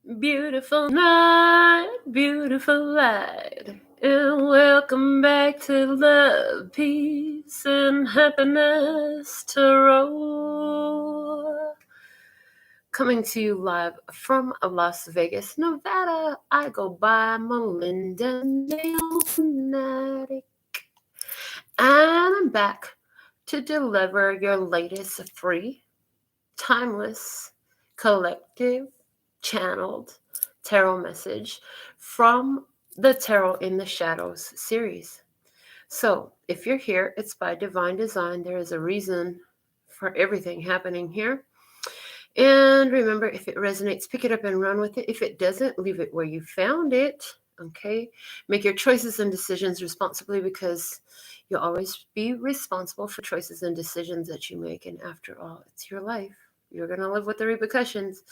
Beautiful night, beautiful light, and welcome back to Love, Peace, and Happiness Tarot. Coming to you live from Las Vegas, Nevada. I go by Melinda NailFanatic, and I'm back to deliver your latest free, timeless, collective, channeled tarot message from the Tarot in the Shadows series. So if you're here, it's by divine design. There is a reason for everything happening here. And remember, if it resonates, pick it up and run with it. If it doesn't, leave it where you found it. Okay? Make your choices and decisions responsibly, because you'll always be responsible for choices and decisions that you make. And after all, it's your life. You're going to live with the repercussions.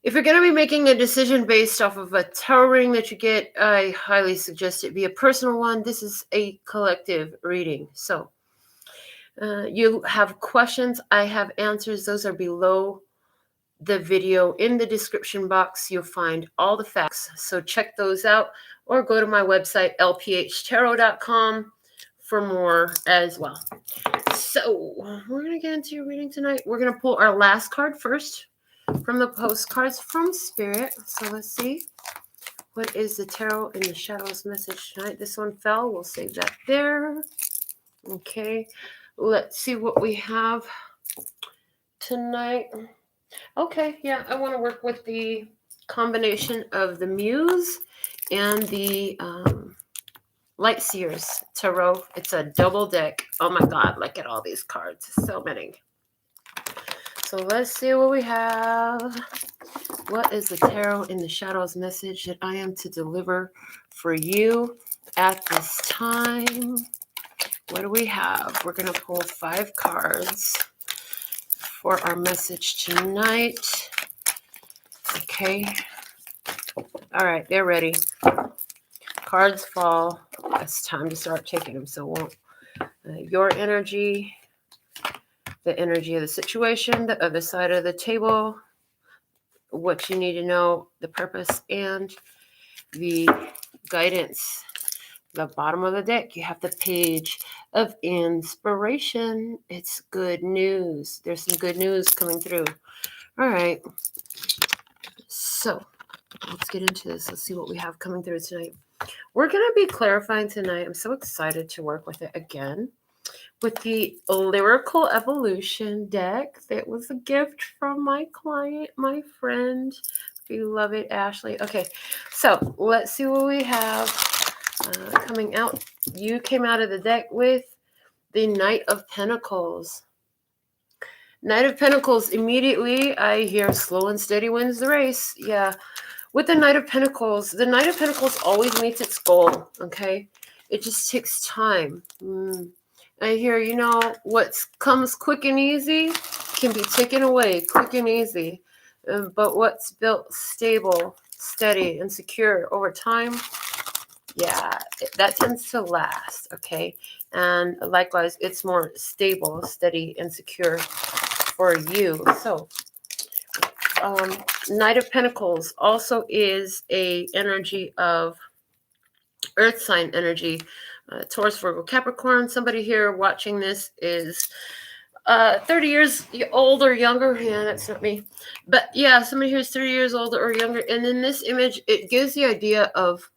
If you're going to be making a decision based off of a tarot reading that you get, I highly suggest it be a personal one. This is a collective reading. So you have questions, I have answers. Those are below the video. In the description box, you'll find all the facts. So check those out, or go to my website, LPHtarot.com, for more as well. So we're going to get into your reading tonight. We're going to pull our last card first from the postcards from Spirit. So let's see. What is the Tarot in the Shadows message tonight? This one fell. We'll save that there. Okay. Let's see what we have tonight. Okay. Yeah, I want to work with the combination of the Muse and the Light Seers Tarot. It's a double deck. Oh my God. Look at all these cards. So many. So let's see what we have. What is the Tarot in the Shadows message that I am to deliver for you at this time? What do we have? We're going to pull 5 cards for our message tonight. Okay. All right, they're ready. Cards fall. It's time to start taking them. So your energy, the energy of the situation, the other side of the table, what you need to know, the purpose, and the guidance. The bottom of the deck, you have the Page of Inspiration. It's good news. There's some good news coming through. All right. So let's get into this. Let's see what we have coming through tonight. We're going to be clarifying tonight. I'm so excited to work with it again. With the Lyrical Evolution deck. That was a gift from my client, my friend, beloved Ashley. Okay, so let's see what we have coming out. You came out of the deck with the Knight of Pentacles. Knight of Pentacles, immediately I hear slow and steady wins the race. Yeah, with the Knight of Pentacles always meets its goal, okay? It just takes time. I hear, what comes quick and easy can be taken away quick and easy. But what's built stable, steady, and secure over time, yeah, that tends to last, okay? And likewise, it's more stable, steady, and secure for you. So, Knight of Pentacles also is a energy of earth sign energy. Taurus, Virgo, Capricorn. Somebody here watching this is 30 years old or younger. Yeah, that's not me. But yeah, somebody here is 30 years old or younger. And in this image, it gives the idea of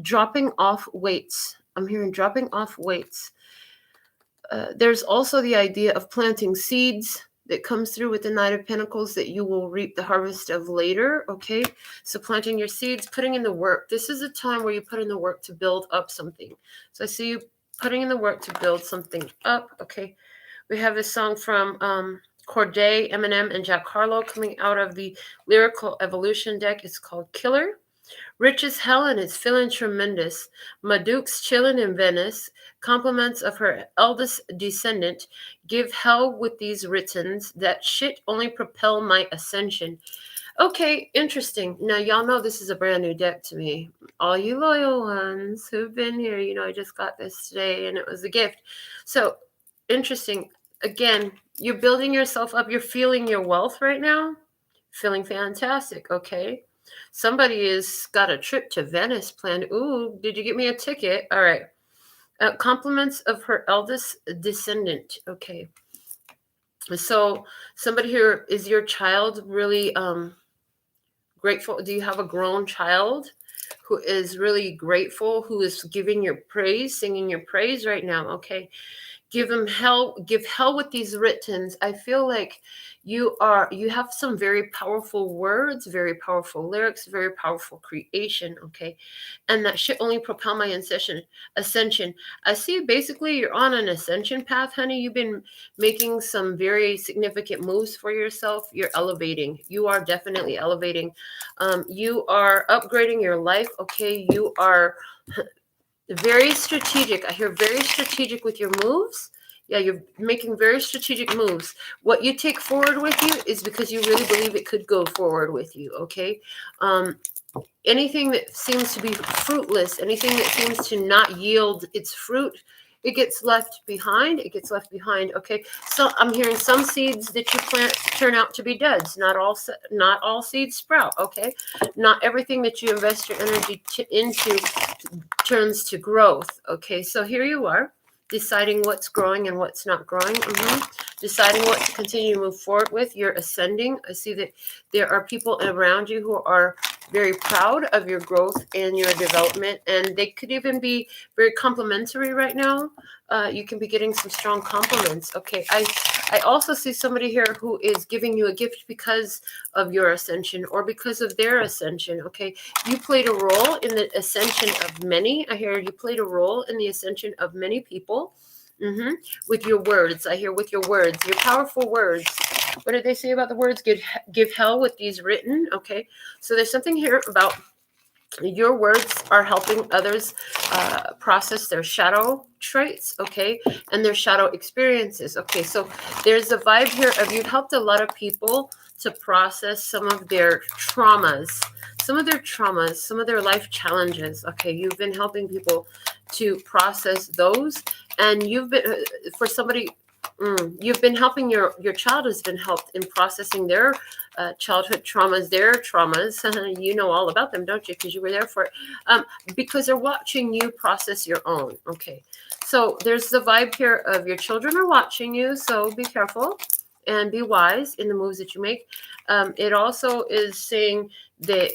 dropping off weights. I'm hearing dropping off weights. There's also the idea of planting seeds that comes through with the Knight of Pentacles that you will reap the harvest of later, okay? So planting your seeds, putting in the work. This is a time where you put in the work to build up something. So I see you putting in the work to build something up, okay? We have this song from Corday, Eminem, and Jack Harlow coming out of the Lyrical Evolution deck. It's called Killer. Rich as Helen is feeling tremendous. Maduke's chilling in Venice. Compliments of her eldest descendant. Give hell with these writtens. That shit only propel my ascension. Okay, interesting. Now, y'all know this is a brand new deck to me. All you loyal ones who've been here, I just got this today and it was a gift. So, interesting. Again, you're building yourself up. You're feeling your wealth right now. Feeling fantastic. Okay. Somebody has got a trip to Venice planned. Ooh, did you get me a ticket? All right. Compliments of her eldest descendant. Okay. So somebody here, is your child really grateful? Do you have a grown child who is really grateful, who is giving your praise, singing your praise right now? Okay. Give hell with these writtens. I feel like you have some very powerful words, very powerful lyrics, very powerful creation. Okay. And that should only propel my ascension. I see basically you're on an ascension path, honey. You've been making some very significant moves for yourself. You're elevating. You are definitely elevating. You are upgrading your life. Okay. You are very strategic. I hear very strategic with your moves. Yeah, you're making very strategic moves. What you take forward with you is because you really believe it could go forward with you, okay? Anything that seems to be fruitless, anything that seems to not yield its fruit, it gets left behind. It gets left behind, okay? So I'm hearing some seeds that you plant turn out to be duds. Not all seeds sprout, okay? Not everything that you invest your energy into turns to growth. Okay, so here you are, deciding what's growing and what's not growing. Deciding what to continue to move forward with. You're ascending. I see that there are people around you who are very proud of your growth and your development, and they could even be very complimentary right now. You can be getting some strong compliments. Okay, I also see somebody here who is giving you a gift because of your ascension or because of their ascension. Okay, you played a role in the ascension of many. I hear you played a role in the ascension of many people. With your words. I hear with your words, your powerful words. What did they say about the words? Give hell with these written. Okay, so there's something here about your words are helping others process their shadow traits, okay, and their shadow experiences. Okay, so there's a vibe here of you've helped a lot of people to process some of their traumas, some of their life challenges. Okay, you've been helping people to process those, and you've been for somebody. You've been helping your child has been helped in processing their childhood traumas, their traumas. You know all about them, don't you? Because you were there for it. Because they're watching you process your own. Okay, so there's the vibe here of your children are watching you, so be careful and be wise in the moves that you make. It also is saying that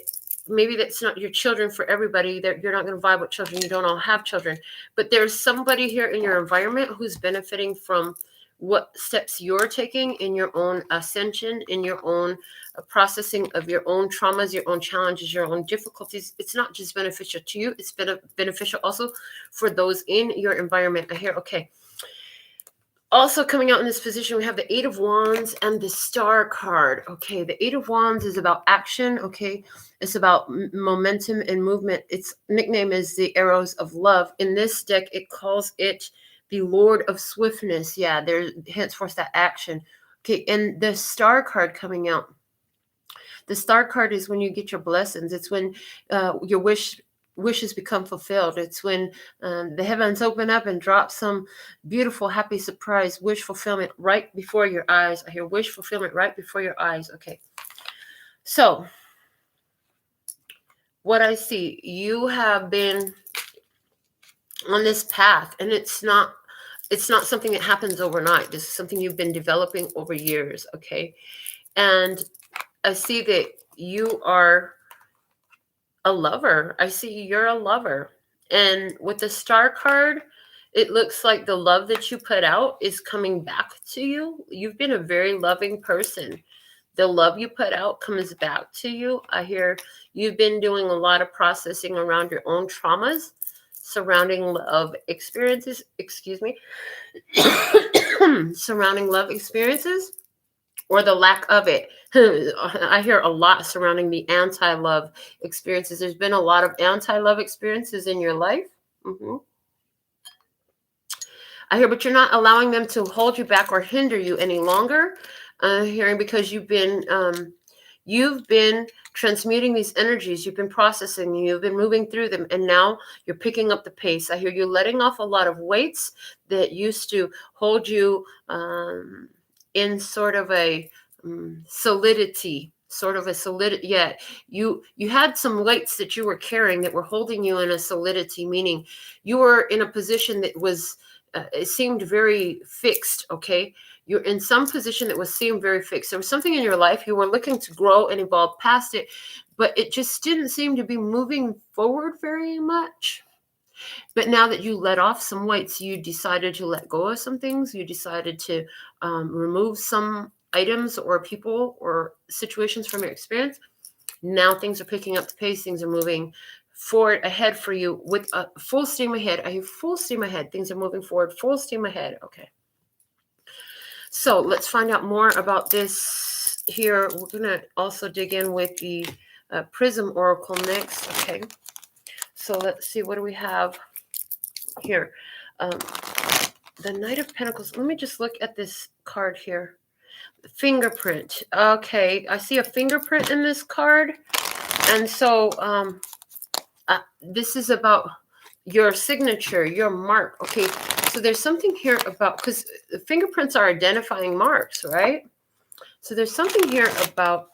maybe that's not your children for everybody, that you're not going to vibe with children. You don't all have children, but there's somebody here in your environment who's benefiting from what steps you're taking in your own ascension, in your own processing of your own traumas, your own challenges, your own difficulties. It's not just beneficial to you, it's beneficial also for those in your environment. I hear, okay. Also coming out in this position, we have the Eight of Wands and the Star card. Okay, the Eight of Wands is about action. Okay, it's about momentum and movement. Its nickname is the Arrows of Love. In this deck, it calls it the Lord of Swiftness. Yeah, there's henceforth that action. Okay, and the Star card coming out. The Star card is when you get your blessings. It's when your wishes become fulfilled. It's when the heavens open up and drop some beautiful, happy surprise, wish fulfillment right before your eyes. I hear wish fulfillment right before your eyes. Okay. So what I see, you have been on this path, and it's not something that happens overnight. This is something you've been developing over years. Okay. And I see that you are a lover. I see you're a lover. And with the Star card, it looks like the love that you put out is coming back to you. You've been a very loving person. The love you put out comes back to you. I hear you've been doing a lot of processing around your own traumas, surrounding love experiences, surrounding love experiences, or the lack of it. I hear a lot surrounding the anti-love experiences. There's been a lot of anti-love experiences in your life. I hear, but you're not allowing them to hold you back or hinder you any longer. Hearing because you've been transmuting these energies, you've been processing, you've been moving through them, and now you're picking up the pace. I hear you letting off a lot of weights that used to hold you in sort of a solidity. sort of a solidity. Yeah, you had some weights that you were carrying that were holding you in a solidity, meaning you were in a position that was, it seemed very fixed, okay? You're in some position that seemed very fixed. There was something in your life, you were looking to grow and evolve past it, but it just didn't seem to be moving forward very much. But now that you let off some weights, you decided to let go of some things. You decided to remove some items or people or situations from your experience. Now things are picking up the pace. Things are moving forward ahead for you with a full steam ahead. I hear full steam ahead. Things are moving forward, full steam ahead. Okay. So let's find out more about this here. We're going to also dig in with the Prism Oracle next. Okay. So let's see. What do we have here? The Knight of Pentacles. Let me just look at this card here. Fingerprint. Okay. I see a fingerprint in this card. And so this is about your signature, your mark. Okay. So there's something here about, because fingerprints are identifying marks, right? So there's something here about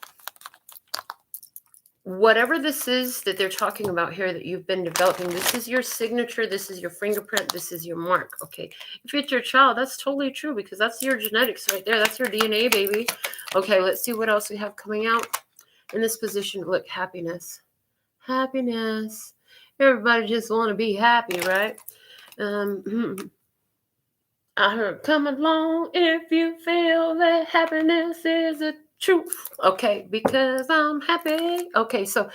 whatever this is that they're talking about here that you've been developing. This is your signature. This is your fingerprint. This is your mark. Okay. If it's your child, that's totally true because that's your genetics right there. That's your DNA, baby. Okay. Let's see what else we have coming out in this position. Look, happiness. Happiness. Everybody just want to be happy, right? I heard, come along if you feel that happiness is the truth. Okay, because I'm happy. Okay, so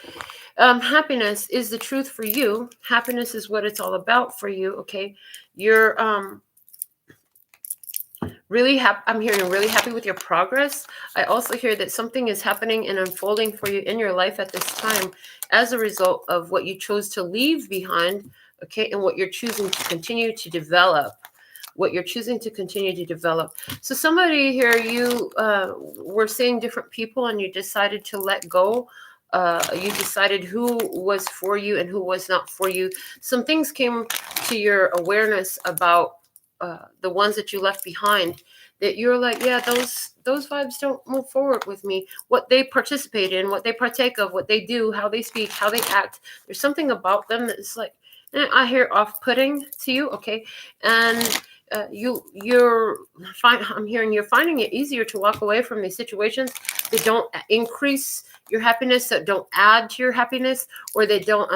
happiness is the truth for you. Happiness is what it's all about for you. Okay, you're really happy. I'm hearing really happy with your progress. I also hear that something is happening and unfolding for you in your life at this time as a result of what you chose to leave behind. Okay, and what you're choosing to continue to develop. What you're choosing to continue to develop. So somebody here, you were seeing different people and you decided to let go. You decided who was for you and who was not for you. Some things came to your awareness about the ones that you left behind that you're like, yeah, those vibes don't move forward with me. What they participate in, what they partake of, what they do, how they speak, how they act. There's something about them that's like, I hear off-putting to you, okay? And I'm hearing you're finding it easier to walk away from these situations that don't increase your happiness, that don't add to your happiness, or they don't,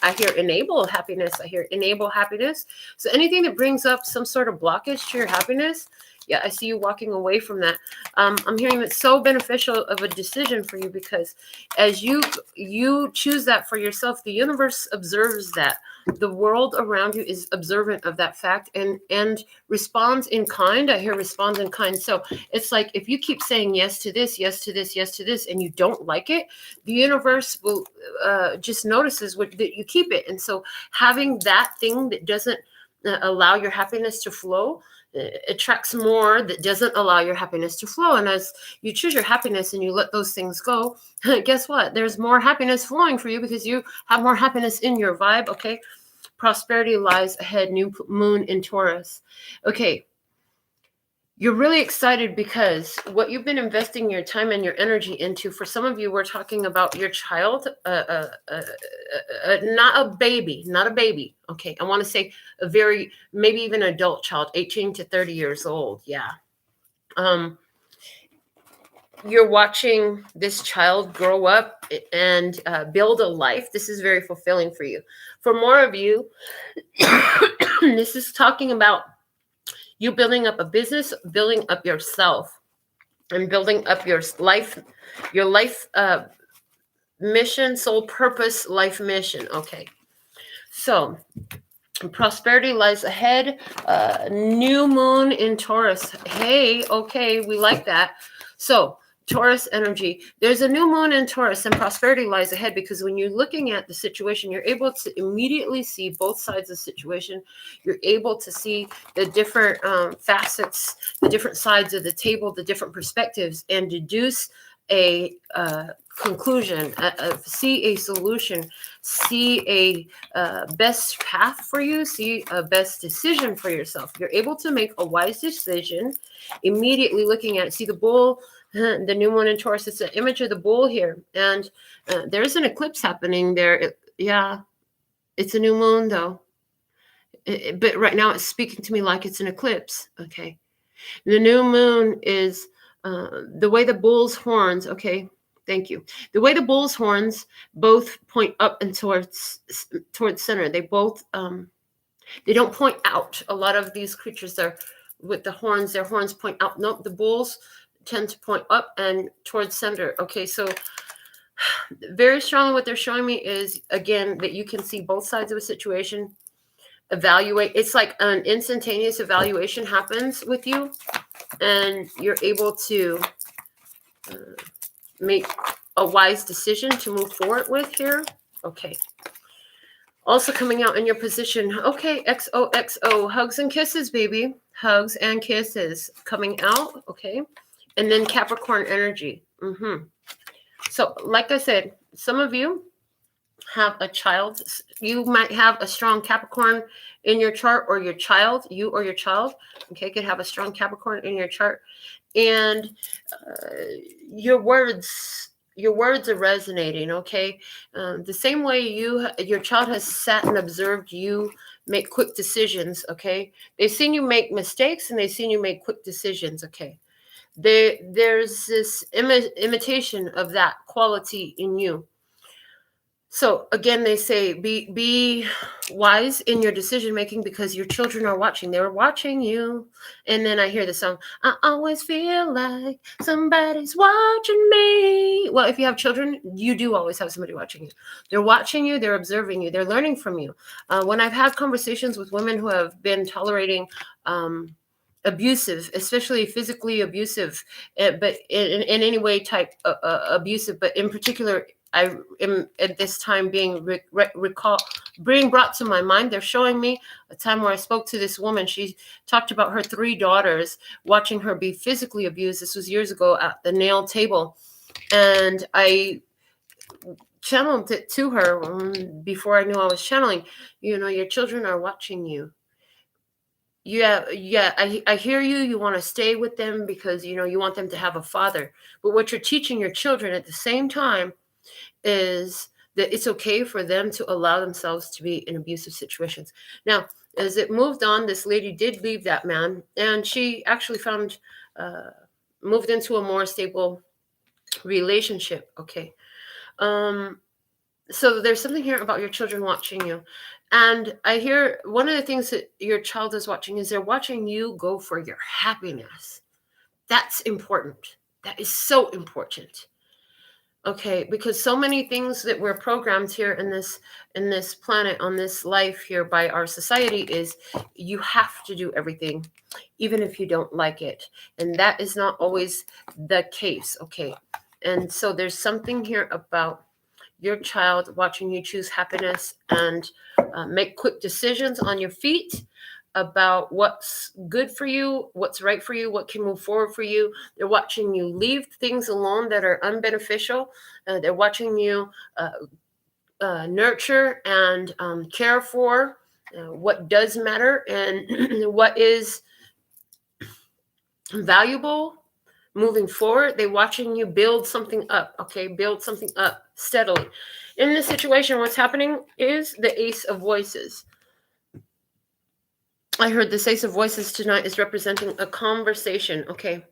I hear enable happiness. I hear enable happiness. So anything that brings up some sort of blockage to your happiness, yeah, I see you walking away from that. I'm hearing it's so beneficial of a decision for you because as you choose that for yourself, the universe observes that. The world around you is observant of that fact and responds in kind. I hear responds in kind. So it's like if you keep saying yes to this, yes to this, yes to this, and you don't like it, the universe will just notices that you keep it. And so having that thing that doesn't allow your happiness to flow attracts more that doesn't allow your happiness to flow. And as you choose your happiness and you let those things go, guess what? There's more happiness flowing for you because you have more happiness in your vibe. Okay. Prosperity lies ahead. New moon in Taurus. Okay. You're really excited because what you've been investing your time and your energy into, for some of you, we're talking about your child, not a baby. Okay. I want to say a very, maybe even adult child, 18 to 30 years old. Yeah. You're watching this child grow up and build a life. This is very fulfilling for you. For more of you, this is talking about you building up a business, building up yourself, and building up your life mission, soul purpose, life mission. Okay. So prosperity lies ahead. New moon in Taurus. Hey, okay, we like that. So Taurus energy. There's a new moon in Taurus and prosperity lies ahead because when you're looking at the situation, you're able to immediately see both sides of the situation. You're able to see the different facets, the different sides of the table, the different perspectives, and deduce a conclusion, see a solution, see a best path for you, see a best decision for yourself. You're able to make a wise decision immediately looking at it. See the bull The new moon in Taurus, it's an image of the bull here. And there's an eclipse happening there. Yeah, it's a new moon though. But right now it's speaking to me like it's an eclipse. Okay. The new moon is the way the bull's horns. Okay. Thank you. The way the bull's horns both point up and towards center. They both, they don't point out. A lot of these creatures are with the horns, their horns point out. Nope, the bulls tend to point up and towards center. Okay, so very strongly what they're showing me is, again, that you can see both sides of a situation, evaluate. It's like an instantaneous evaluation happens with you, and you're able to make a wise decision to move forward with here. Okay. Also coming out in your position. Okay, XOXO, hugs and kisses, baby. Hugs and kisses coming out. Okay. And then Capricorn energy. So like I said, some of you have a child. You might have a strong Capricorn in your chart, or your child, you or your child, okay, could have a strong Capricorn in your chart. And your words are resonating, okay? The same way your child has sat and observed you make quick decisions, okay? They've seen you make mistakes and they've seen you make quick decisions, okay? There's this imitation of that quality in you. So again, they say be wise in your decision making, because your children are watching. They're watching you. And then I hear the song, I always feel like somebody's watching me. Well, if you have children, you do always have somebody watching you. They're watching you. They're observing you. They're learning from you. When I've had conversations with women who have been tolerating abusive, especially physically abusive, but in any way type abusive, but in particular, I am at this time being brought to my mind. They're showing me a time where I spoke to this woman. She talked about her 3 daughters watching her be physically abused. This was years ago at the nail table. And I channeled it to her before I knew I was channeling. Your children are watching you. Yeah, I hear you. You want to stay with them because, you want them to have a father. But what you're teaching your children at the same time is that it's okay for them to allow themselves to be in abusive situations. Now, as it moved on, this lady did leave that man, and she actually moved into a more stable relationship. Okay. So there's something here about your children watching you. And I hear one of the things that your child is watching is they're watching you go for your happiness. That's important. That is so important. Okay, because so many things that we're programmed here in this planet, on this life here by our society, is you have to do everything, even if you don't like it. And that is not always the case. Okay. And so there's something here about your child watching you choose happiness and make quick decisions on your feet about what's good for you, what's right for you, what can move forward for you. They're watching you leave things alone that are unbeneficial. They're watching you nurture and care for what does matter and what is valuable moving forward. They're watching you build something up, okay? Build something up steadily. In this situation, what's happening is the Ace of Voices. I heard this Ace of Voices tonight is representing a conversation, okay?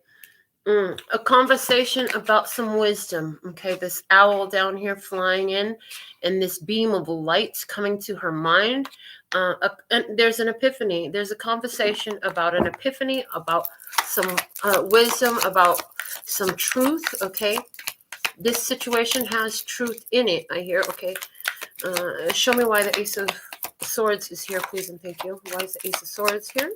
A conversation about some wisdom, okay? This owl down here flying in, and this beam of light coming to her mind. And there's an epiphany. There's a conversation about an epiphany, about some wisdom, about some truth, okay? This situation has truth in it, I hear, okay? Show me why the Ace of Swords is here, please, and thank you. Why is the Ace of Swords here?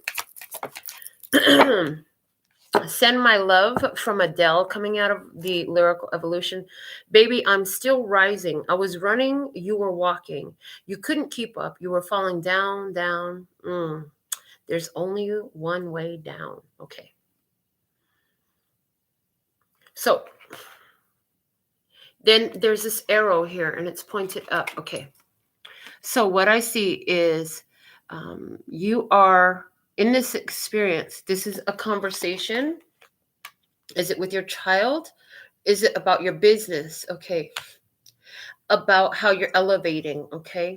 Send my love from Adele, coming out of the lyrical evolution. Baby, I'm still rising. I was running, you were walking. You couldn't keep up. You were falling down, down. There's only one way down. Okay. So then there's this arrow here, and it's pointed up. Okay. So what I see is you are in this experience. This is a conversation Is it with your child? Is it about your business? Okay. About how you're elevating? Okay.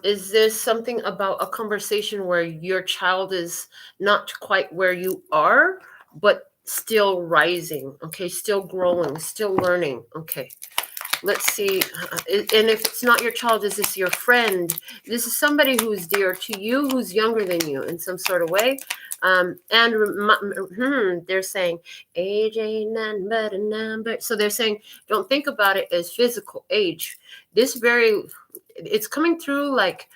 Is this something about a conversation where your child is not quite where you are, but still rising? Okay. Still growing, still learning. Okay. Let's see. And if it's not your child, is this your friend? This is somebody who's dear to you, who's younger than you in some sort of way. They're saying age ain't nothing but a number. So they're saying, don't think about it as physical age. It's coming through like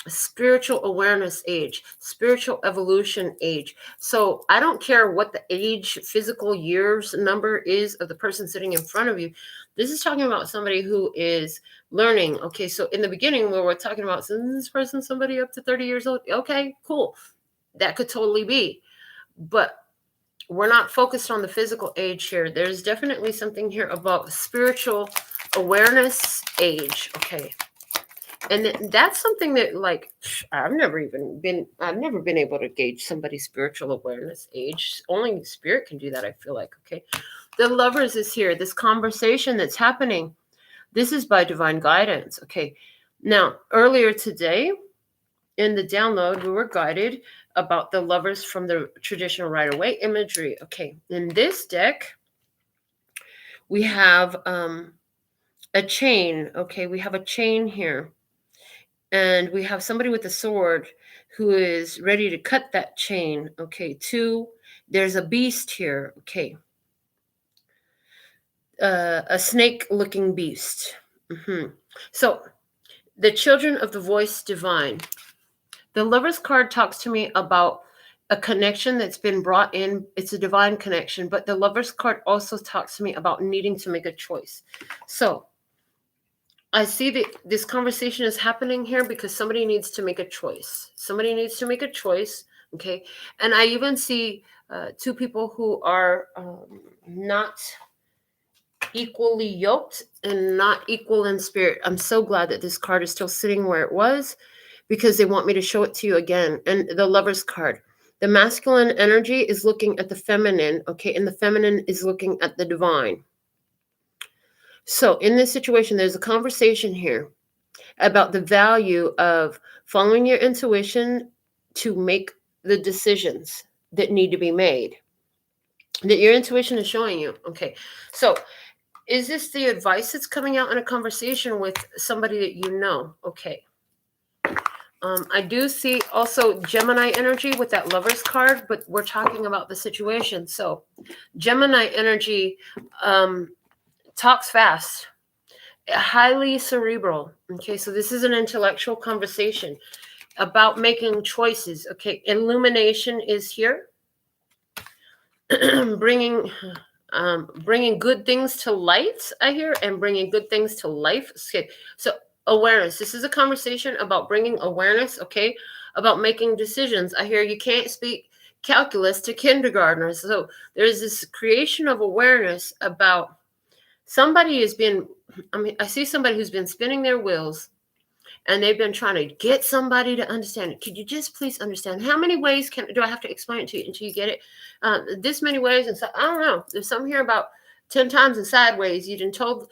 spiritual awareness age, spiritual evolution age. So I don't care what the age, physical years number is of the person sitting in front of you. This is talking about somebody who is learning. Okay, so in the beginning where we're talking about, so this person, somebody up to 30 years old. Okay, cool. That could totally be. But we're not focused on the physical age here. There's definitely something here about spiritual awareness age. Okay. And that's something that, like, I've never been able to gauge somebody's spiritual awareness age. Only spirit can do that, I feel like. Okay. The Lovers is here. This conversation that's happening, this is by divine guidance. Okay. Now, earlier today in the download, we were guided about the Lovers from the traditional Rider-Waite imagery. Okay. In this deck, we have a chain. Okay. We have a chain here. And we have somebody with a sword who is ready to cut that chain. Okay. 2, there's a beast here. Okay. A snake-looking beast. So, the children of the voice divine. The Lover's card talks to me about a connection that's been brought in. It's a divine connection, but the Lover's card also talks to me about needing to make a choice. So, I see that this conversation is happening here because somebody needs to make a choice. Somebody needs to make a choice. Okay. And I even see 2 people who are not equally yoked and not equal in spirit. I'm so glad that this card is still sitting where it was because they want me to show it to you again. And the Lover's card, the masculine energy is looking at the feminine. Okay. And the feminine is looking at the divine. So in this situation, there's a conversation here about the value of following your intuition to make the decisions that need to be made, that your intuition is showing you. Okay. So is this the advice that's coming out in a conversation with somebody that you know? Okay. I do see also Gemini energy with that Lover's card, but we're talking about the situation. So Gemini energy talks fast, highly cerebral. Okay, so this is an intellectual conversation about making choices. Okay, illumination is here, bringing good things to light. I hear, and bringing good things to life. Okay, so awareness. This is a conversation about bringing awareness. Okay, about making decisions. I hear you can't speak calculus to kindergartners. So there's this creation of awareness about somebody has been, I see somebody who's been spinning their wheels and they've been trying to get somebody to understand it. Could you just please understand? How many ways do I have to explain it to you until you get it? This many ways. And so, I don't know. There's some here about 10 times and sideways. You done told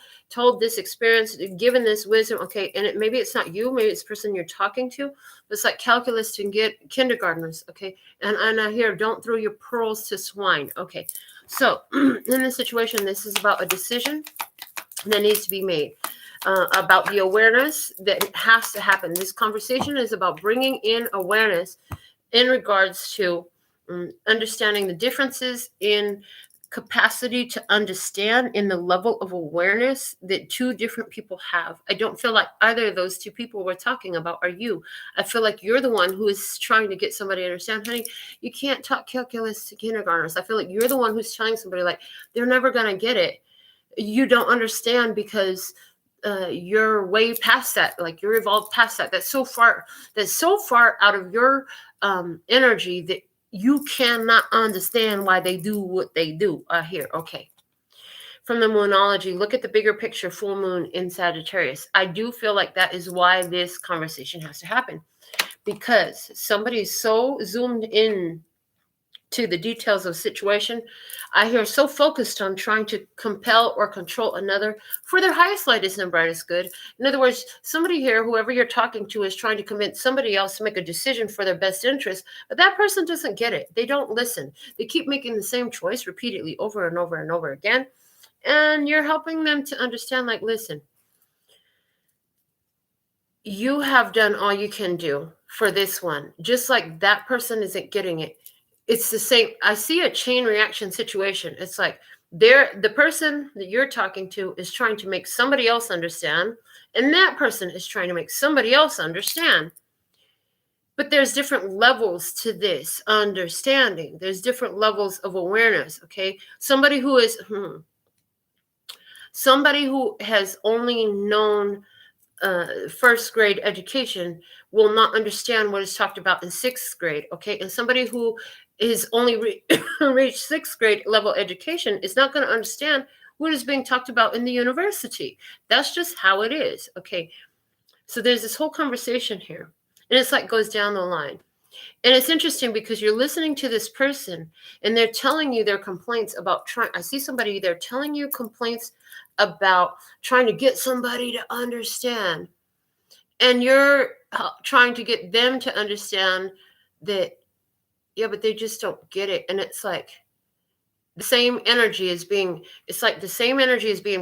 this experience, given this wisdom. Okay. And maybe it's not you, maybe it's the person you're talking to. It's like calculus to get kindergartners. Okay. And I hear, don't throw your pearls to swine. Okay. So in this situation, this is about a decision that needs to be made, about the awareness that has to happen. This conversation is about bringing in awareness in regards to understanding the differences in capacity to understand in the level of awareness that 2 different people have. I don't feel like either of those 2 people we're talking about are you. I feel like you're the one who is trying to get somebody to understand, honey, you can't talk calculus to kindergartners. I feel like you're the one who's telling somebody like, they're never going to get it. You don't understand because you're way past that. Like you're evolved past that. That's so far out of your energy that you cannot understand why they do what they do here. Okay. From the moonology, look at the bigger picture, full moon in Sagittarius. I do feel like that is why this conversation has to happen, because somebody is so zoomed in to the details of the situation. I hear so focused on trying to compel or control another for their highest, lightest, and brightest good. In other words, somebody here, whoever you're talking to, is trying to convince somebody else to make a decision for their best interest, but that person doesn't get it. They don't listen. They keep making the same choice repeatedly over and over and over again. And you're helping them to understand, like, listen, you have done all you can do for this one. Just like that person isn't getting it. It's the same. I see a chain reaction situation. It's like the person that you're talking to is trying to make somebody else understand, and that person is trying to make somebody else understand. But there's different levels to this understanding. There's different levels of awareness, okay? Somebody who has only known first grade education will not understand what is talked about in sixth grade, okay? And somebody who is only reached sixth grade level education is not going to understand what is being talked about in the university. That's just how it is, okay? So there's this whole conversation here, and it's like goes down the line. And it's interesting because you're listening to this person and they're telling you their complaints about I see somebody, they're telling you complaints about trying to get somebody to understand. And you're trying to get them to understand that, yeah, but they just don't get it. And it's like the same energy is being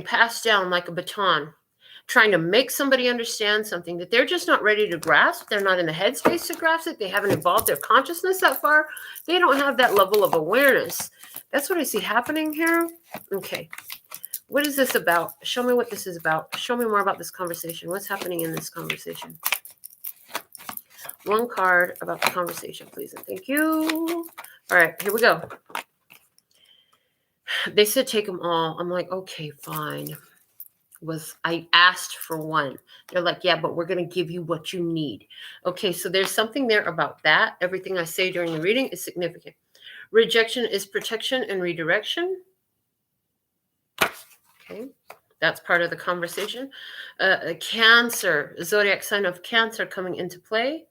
passed down like a baton, trying to make somebody understand something that they're just not ready to grasp. They're not in the headspace to grasp it. They haven't evolved their consciousness that far. They don't have that level of awareness. That's what I see happening here. Okay. What is this about? Show me what this is about. Show me more about this conversation. What's happening in this conversation? One card about the conversation, please, and thank you. All right, here we go. They said take them all. I'm like, okay, fine. I asked for one. They're like, yeah, but we're going to give you what you need. Okay, so there's something there about that. Everything I say during the reading is significant. Rejection is protection and redirection. Okay, that's part of the conversation. Cancer, zodiac sign of Cancer coming into play.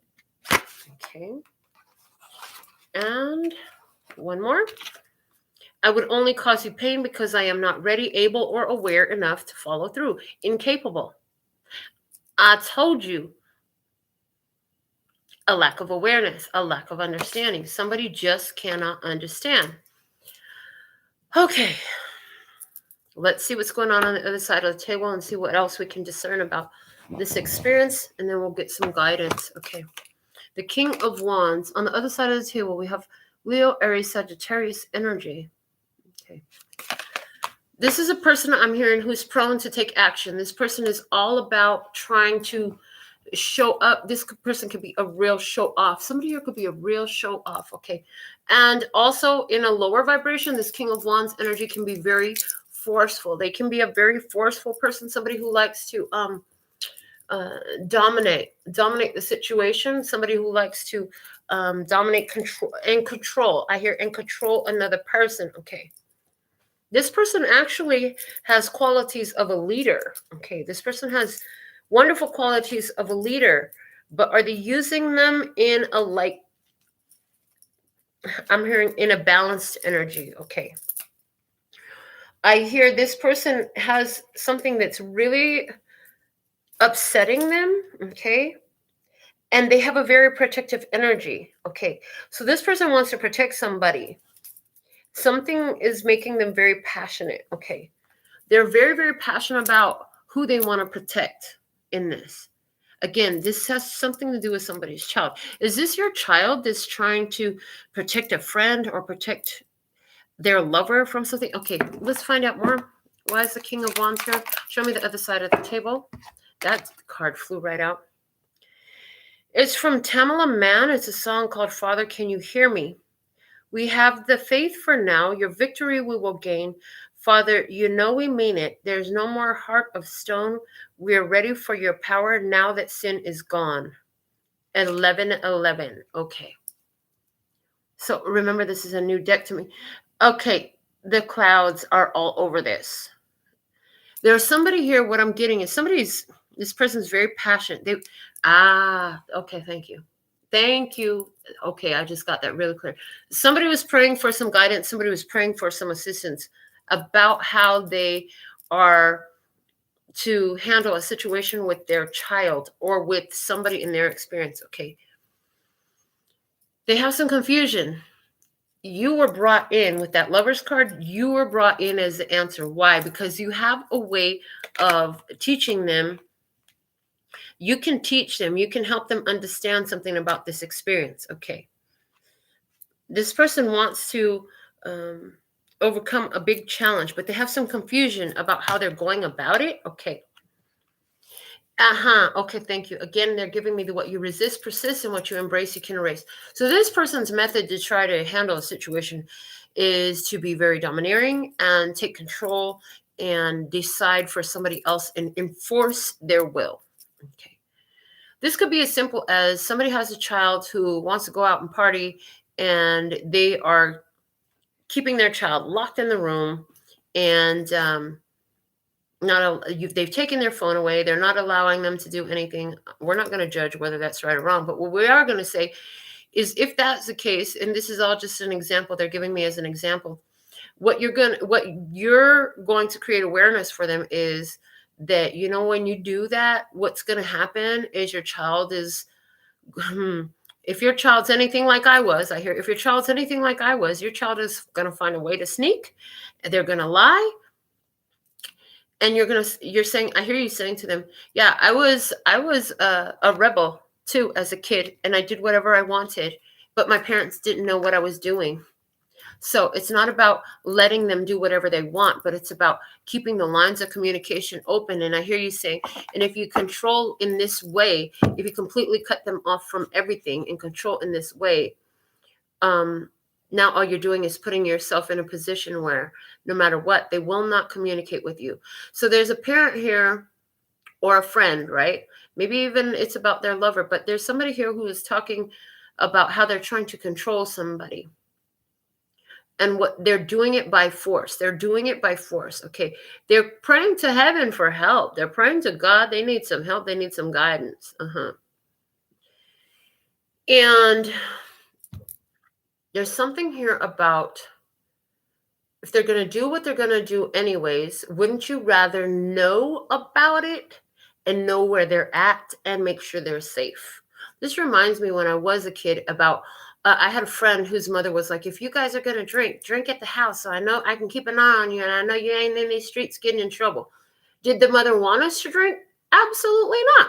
Okay. And one more. I would only cause you pain because I am not ready, able, or aware enough to follow through. Incapable. I told you. A lack of awareness, a lack of understanding. Somebody just cannot understand. Okay. Let's see what's going on the other side of the table and see what else we can discern about this experience, and then we'll get some guidance. Okay. The King of Wands. On the other side of the table, we have Leo, Aries, Sagittarius energy. Okay. This is a person I'm hearing who's prone to take action. This person is all about trying to show up. This person could be a real show off. Somebody here could be a real show off. Okay. And also in a lower vibration, this King of Wands energy can be very forceful. They can be a very forceful person, somebody who likes to dominate the situation, somebody who likes to dominate, control. I hear and control another person. Okay. This person actually has qualities of a leader. Okay. This person has wonderful qualities of a leader, but are they using them in I'm hearing in a balanced energy. Okay. I hear this person has something that's really upsetting them. Okay. And they have a very protective energy. Okay. So this person wants to protect somebody. Something is making them very passionate. Okay. They're very, very passionate about who they want to protect in this. Again, this has something to do with somebody's child. Is this your child that's trying to protect a friend or protect their lover from something? Okay, let's find out more. Why is the King of Wands here? Show me the other side of the table. That card flew right out. It's from Tamala Mann. It's a song called Father, Can You Hear Me? We have the faith for now. Your victory we will gain. Father, you know we mean it. There's no more heart of stone. We are ready for your power now that sin is gone. 11:11. Okay. So remember, this is a new deck to me. Okay. The clouds are all over this. There's somebody here. What I'm getting is this person's very passionate. Okay. Thank you. Thank you. Okay, I just got that really clear. Somebody was praying for some guidance. Somebody was praying for some assistance about how they are to handle a situation with their child or with somebody in their experience. Okay. They have some confusion. You were brought in with that Lover's card. You were brought in as the answer. Why? Because you have a way of teaching them. You can teach them. You can help them understand something about this experience. Okay. This person wants to overcome a big challenge, but they have some confusion about how they're going about it. Okay. Okay, thank you. Again, they're giving me the what you resist, persist, and what you embrace, you can erase. So this person's method to try to handle a situation is to be very domineering and take control and decide for somebody else and enforce their will. Okay. This could be as simple as somebody has a child who wants to go out and party, and they are keeping their child locked in the room, and they've taken their phone away. They're not allowing them to do anything. We're not going to judge whether that's right or wrong, but what we are going to say is, if that's the case, and this is all just an example they're giving me as an example, what you're going to create awareness for them is that, when you do that, what's going to happen is your child is if your child's anything like I was, if your child's anything like I was, your child is going to find a way to sneak. They're going to lie. And you're saying, I hear you saying to them, yeah, I was a rebel too as a kid, and I did whatever I wanted, but my parents didn't know what I was doing. So it's not about letting them do whatever they want, but it's about keeping the lines of communication open. And I hear you saying, and if you control in this way, if you completely cut them off from everything and control in this way, now all you're doing is putting yourself in a position where no matter what, they will not communicate with you. So there's a parent here or a friend, right? Maybe even it's about their lover, but there's somebody here who is talking about how they're trying to control somebody. And what they're doing it by force. They're doing it by force. Okay. They're praying to heaven for help. They're praying to God. They need some help. They need some guidance. And there's something here about, if they're going to do what they're going to do anyways, wouldn't you rather know about it and know where they're at and make sure they're safe? This reminds me when I was a kid about, I had a friend whose mother was like, if you guys are going to drink at the house, so I know I can keep an eye on you, and I know you ain't in these streets getting in trouble. Did the mother want us to drink? Absolutely not.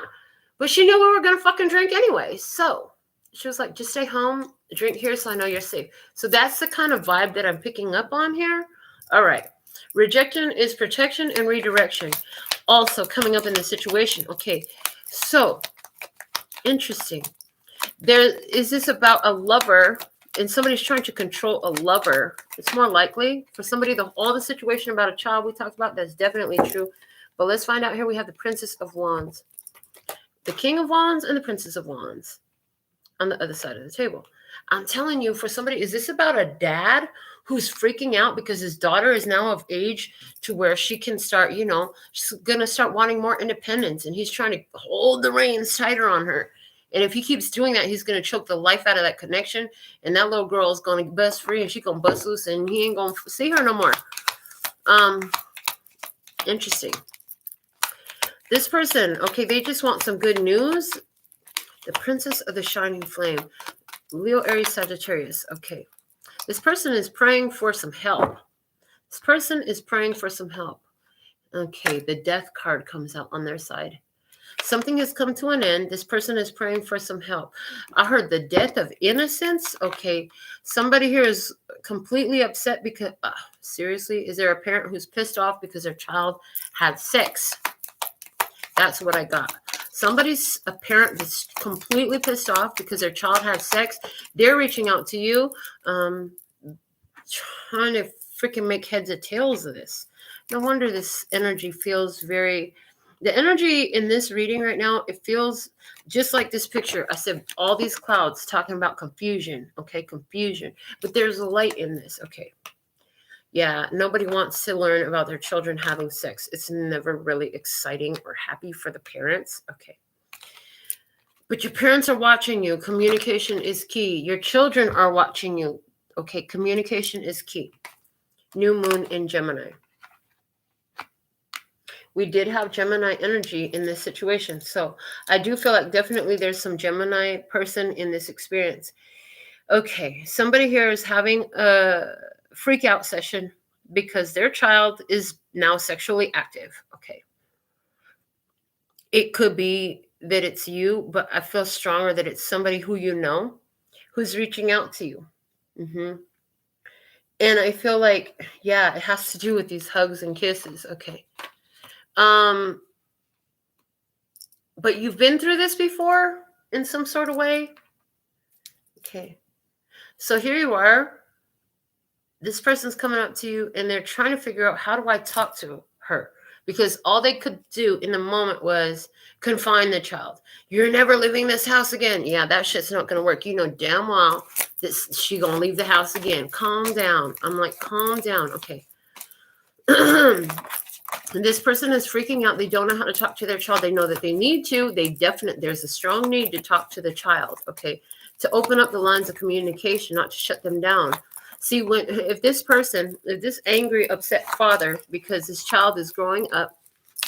But she knew we were going to fucking drink anyway. So she was like, just stay home, drink here so I know you're safe. So that's the kind of vibe that I'm picking up on here. All right. Rejection is protection and redirection. Also coming up in the situation. Okay. So interesting. Is this about a lover and somebody's trying to control a lover? It's more likely for somebody, all the situation about a child we talked about, that's definitely true. But let's find out here. We have the Princess of Wands, the King of Wands, and the Princess of Wands on the other side of the table. I'm telling you, for somebody, is this about a dad who's freaking out because his daughter is now of age to where she can start, she's going to start wanting more independence, and he's trying to hold the reins tighter on her. And if he keeps doing that, he's going to choke the life out of that connection. And that little girl is going to bust free, and she's going to bust loose, and he ain't going to see her no more. Interesting. This person, okay, they just want some good news. The Princess of the Shining Flame. Leo, Aries, Sagittarius. Okay. This person is praying for some help. This person is praying for some help. Okay. The Death card comes out on their side. Something has come to an end. This person is praying for some help. I heard the death of innocence. Okay. Somebody here is completely upset because, seriously, is there a parent who's pissed off because their child had sex? That's what I got. Somebody's a parent that's completely pissed off because their child had sex. They're reaching out to you, trying to freaking make heads or tails of this. No wonder this energy feels the energy in this reading right now, it feels just like this picture. I said all these clouds talking about confusion. Okay, confusion. But there's a light in this. Okay. Yeah, nobody wants to learn about their children having sex. It's never really exciting or happy for the parents. Okay. But your parents are watching you. Communication is key. Your children are watching you. Okay, communication is key. New moon in Gemini. We did have Gemini energy in this situation. So I do feel like definitely there's some Gemini person in this experience. Okay, somebody here is having a freak out session because their child is now sexually active. Okay. It could be that it's you, but I feel stronger that it's somebody who you know who's reaching out to you. And I feel like, yeah, it has to do with these hugs and kisses. Okay. But you've been through this before in some sort of way. Okay. So here you are. This person's coming up to you and they're trying to figure out, how do I talk to her? Because all they could do in the moment was confine the child. You're never leaving this house again. Yeah, that shit's not going to work. You know damn well that she going to leave the house again. Calm down. I'm like, calm down. Okay. This person is freaking out. They don't know how to talk to their child. They know that they need to. There's a strong need to talk to the child. Okay. To open up the lines of communication, not to shut them down. See, if this angry, upset father, because his child is growing up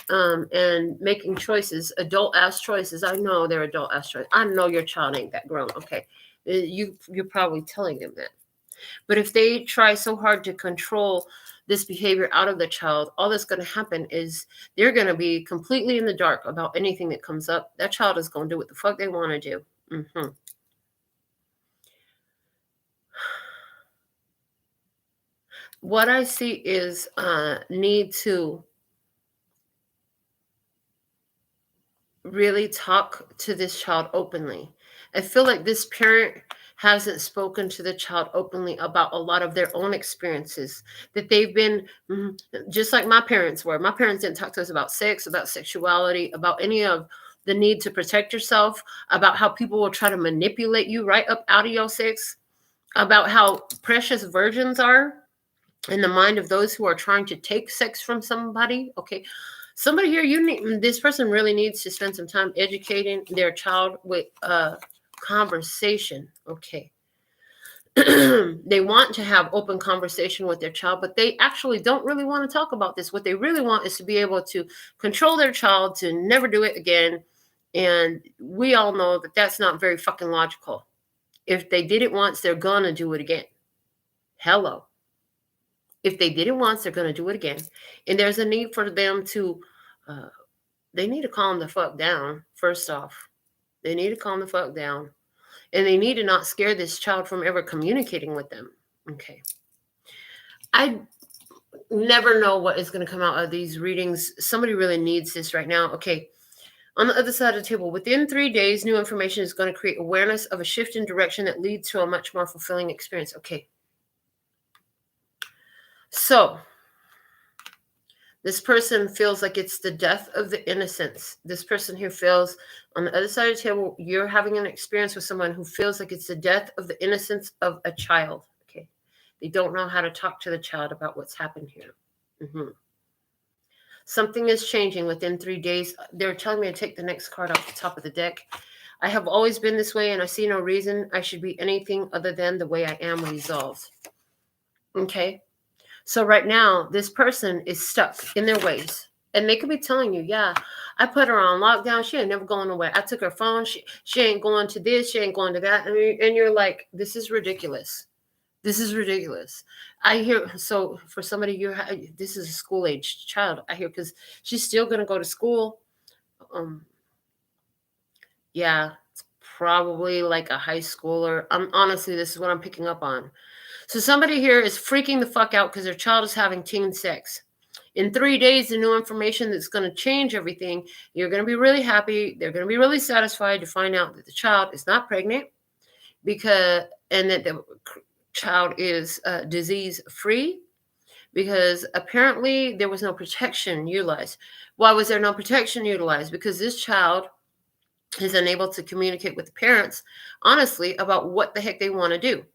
and making choices, adult-ass choices. I know they're adult-ass choices. I know your child ain't that grown. Okay. You're probably telling them that. But if they try so hard to control this behavior out of the child, all that's going to happen is they're going to be completely in the dark about anything that comes up. That child is going to do what the fuck they want to do. What I see is need to really talk to this child openly. I feel like this parent hasn't spoken to the child openly about a lot of their own experiences, that they've been just like my parents were. My parents didn't talk to us about sex, about sexuality, about any of the need to protect yourself, about how people will try to manipulate you right up out of your sex, about how precious virgins are in the mind of those who are trying to take sex from somebody. Okay. Somebody here, this person really needs to spend some time educating their child with conversation. Okay. They want to have open conversation with their child, but they actually don't really want to talk about this. What they really want is to be able to control their child to never do it again. And we all know that that's not very fucking logical. If they did it once, they're going to do it again. Hello. If they did it once, they're going to do it again. And there's a need for them to, they need to calm the fuck down, first off. They need to calm the fuck down. And they need to not scare this child from ever communicating with them. Okay. I never know what is going to come out of these readings. Somebody really needs this right now. Okay. On the other side of the table, within 3 days, new information is going to create awareness of a shift in direction that leads to a much more fulfilling experience. Okay. So, this person feels like it's the death of the innocence. This person here feels, on the other side of the table, you're having an experience with someone who feels like it's the death of the innocence of a child. Okay. They don't know how to talk to the child about what's happened here. Something is changing within 3 days. They're telling me to take the next card off the top of the deck. I have always been this way, and I see no reason I should be anything other than the way I am, resolved. Okay. So right now, this person is stuck in their ways. And they could be telling you, yeah, I put her on lockdown. She ain't never going nowhere. I took her phone. She ain't going to this. She ain't going to that. And you're like, this is ridiculous. This is ridiculous. I hear, so for somebody, this is a school-aged child. I hear, because she's still going to go to school. Yeah, it's probably like a high schooler. Honestly, this is what I'm picking up on. So somebody here is freaking the fuck out because their child is having teen sex. In 3 days, the new information that's going to change everything. You're going to be really happy. They're going to be really satisfied to find out that the child is not pregnant, and that the child is disease-free, because apparently there was no protection utilized. Why was there no protection utilized? Because this child is unable to communicate with the parents, honestly, about what the heck they want to do.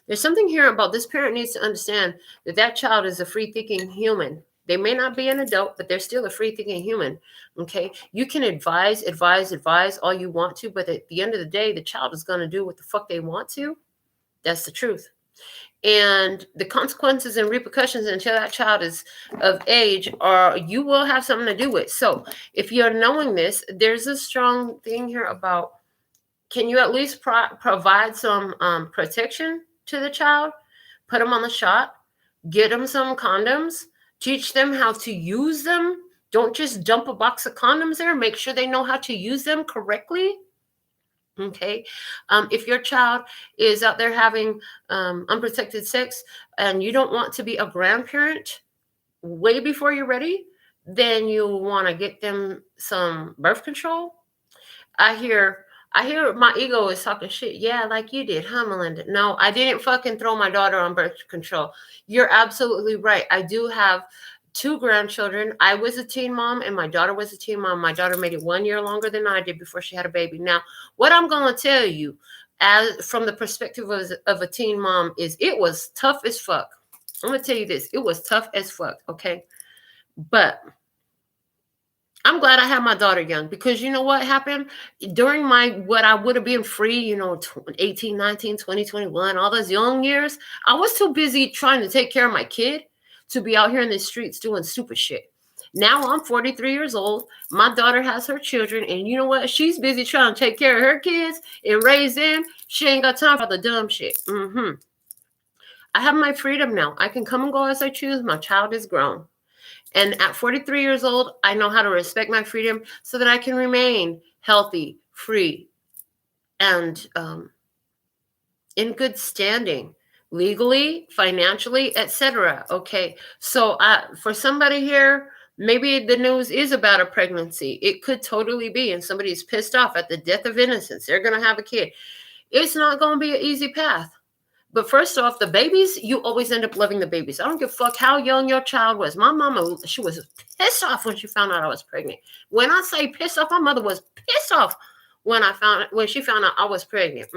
There's something here about this parent needs to understand that child is a free-thinking human. They may not be an adult, but they're still a free-thinking human, okay? You can advise all you want to, but at the end of the day, the child is going to do what the fuck they want to. That's the truth. And the consequences and repercussions until that child is of age are you will have something to do with. So if you're knowing this, there's a strong thing here about, can you at least provide some protection to the child? Put them on the shot, get them some condoms, teach them how to use them. Don't just dump a box of condoms there. Make sure they know how to use them correctly. Okay. If your child is out there having unprotected sex and you don't want to be a grandparent way before you're ready, then you want to get them some birth control. I hear my ego is talking shit. Yeah, like you did, huh, Melinda? No, I didn't fucking throw my daughter on birth control. You're absolutely right. I do have 2 grandchildren. I was a teen mom and my daughter was a teen mom. My daughter made it 1 year longer than I did before she had a baby. Now, what I'm going to tell you as from the perspective of a teen mom is it was tough as fuck. I'm going to tell you this. It was tough as fuck, okay? But I'm glad I had my daughter young, because you know what happened during what I would have been free, 18, 19, 20, 21, all those young years. I was too busy trying to take care of my kid to be out here in the streets doing stupid shit. Now I'm 43 years old. My daughter has her children, and you know what? She's busy trying to take care of her kids and raise them. She ain't got time for the dumb shit. I have my freedom now. I can come and go as I choose. My child is grown. And at 43 years old, I know how to respect my freedom so that I can remain healthy, free, and in good standing, legally, financially, etc. Okay, so for somebody here, maybe the news is about a pregnancy. It could totally be, and somebody's pissed off at the death of innocence. They're going to have a kid. It's not going to be an easy path. But first off, the babies, you always end up loving the babies. I don't give a fuck how young your child was. My mama, she was pissed off when she found out I was pregnant. When I say pissed off, my mother was pissed off when she found out I was pregnant.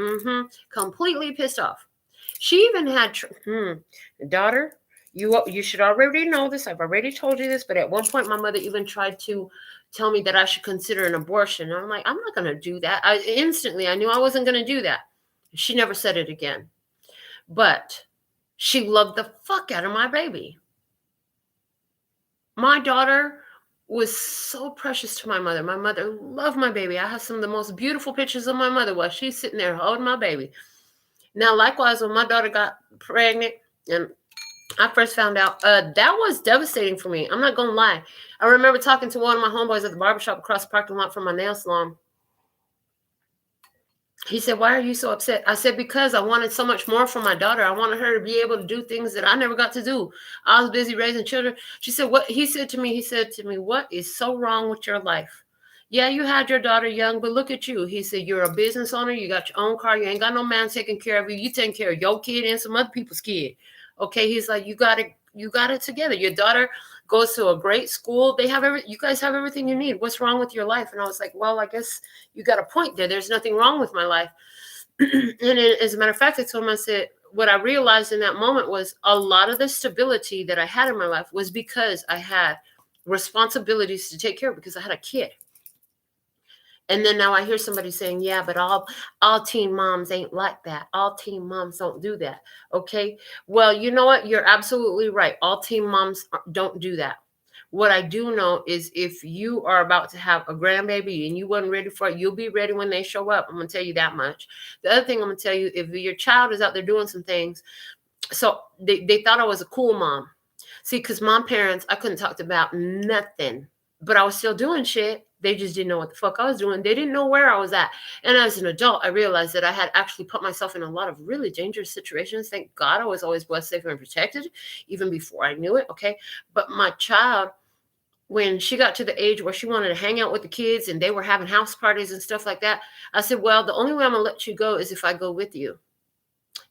Completely pissed off. She even had, daughter, you should already know this. I've already told you this, but at one point, my mother even tried to tell me that I should consider an abortion. And I'm like, I'm not going to do that. I knew I wasn't going to do that. She never said it again. But she loved the fuck out of my baby. My daughter was so precious to my mother. My mother loved my baby. I have some of the most beautiful pictures of my mother while she's sitting there holding my baby. Now, likewise, when my daughter got pregnant and I first found out, that was devastating for me. I'm not going to lie. I remember talking to one of my homeboys at the barbershop across the parking lot from my nail salon. He said, why are you so upset? I said, because I wanted so much more from my daughter. I wanted her to be able to do things that I never got to do. I was busy raising children. She said, what? He said to me, what is so wrong with your life? Yeah, you had your daughter young, but look at you. He said, you're a business owner. You got your own car. You ain't got no man taking care of you. You taking care of your kid and some other people's kid. Okay. He's like, you got it together. Your daughter goes to a great school. You guys have everything you need. What's wrong with your life? And I was like, well, I guess you got a point there. There's nothing wrong with my life. And as a matter of fact, I told him, I said, what I realized in that moment was a lot of the stability that I had in my life was because I had responsibilities to take care of, because I had a kid. And then now I hear somebody saying, yeah, but all teen moms ain't like that. All teen moms don't do that. Okay. Well, you know what? You're absolutely right. All teen moms don't do that. What I do know is if you are about to have a grandbaby and you wasn't ready for it, you'll be ready when they show up. I'm going to tell you that much. The other thing I'm going to tell you, if your child is out there doing some things, so they thought I was a cool mom. See, because my parents, I couldn't talk about nothing, but I was still doing shit. They just didn't know what the fuck I was doing. They didn't know where I was at. And as an adult, I realized that I had actually put myself in a lot of really dangerous situations. Thank God I was always blessed, safe, and protected, even before I knew it. Okay. But my child, when she got to the age where she wanted to hang out with the kids and they were having house parties and stuff like that, I said, well, the only way I'm going to let you go is if I go with you.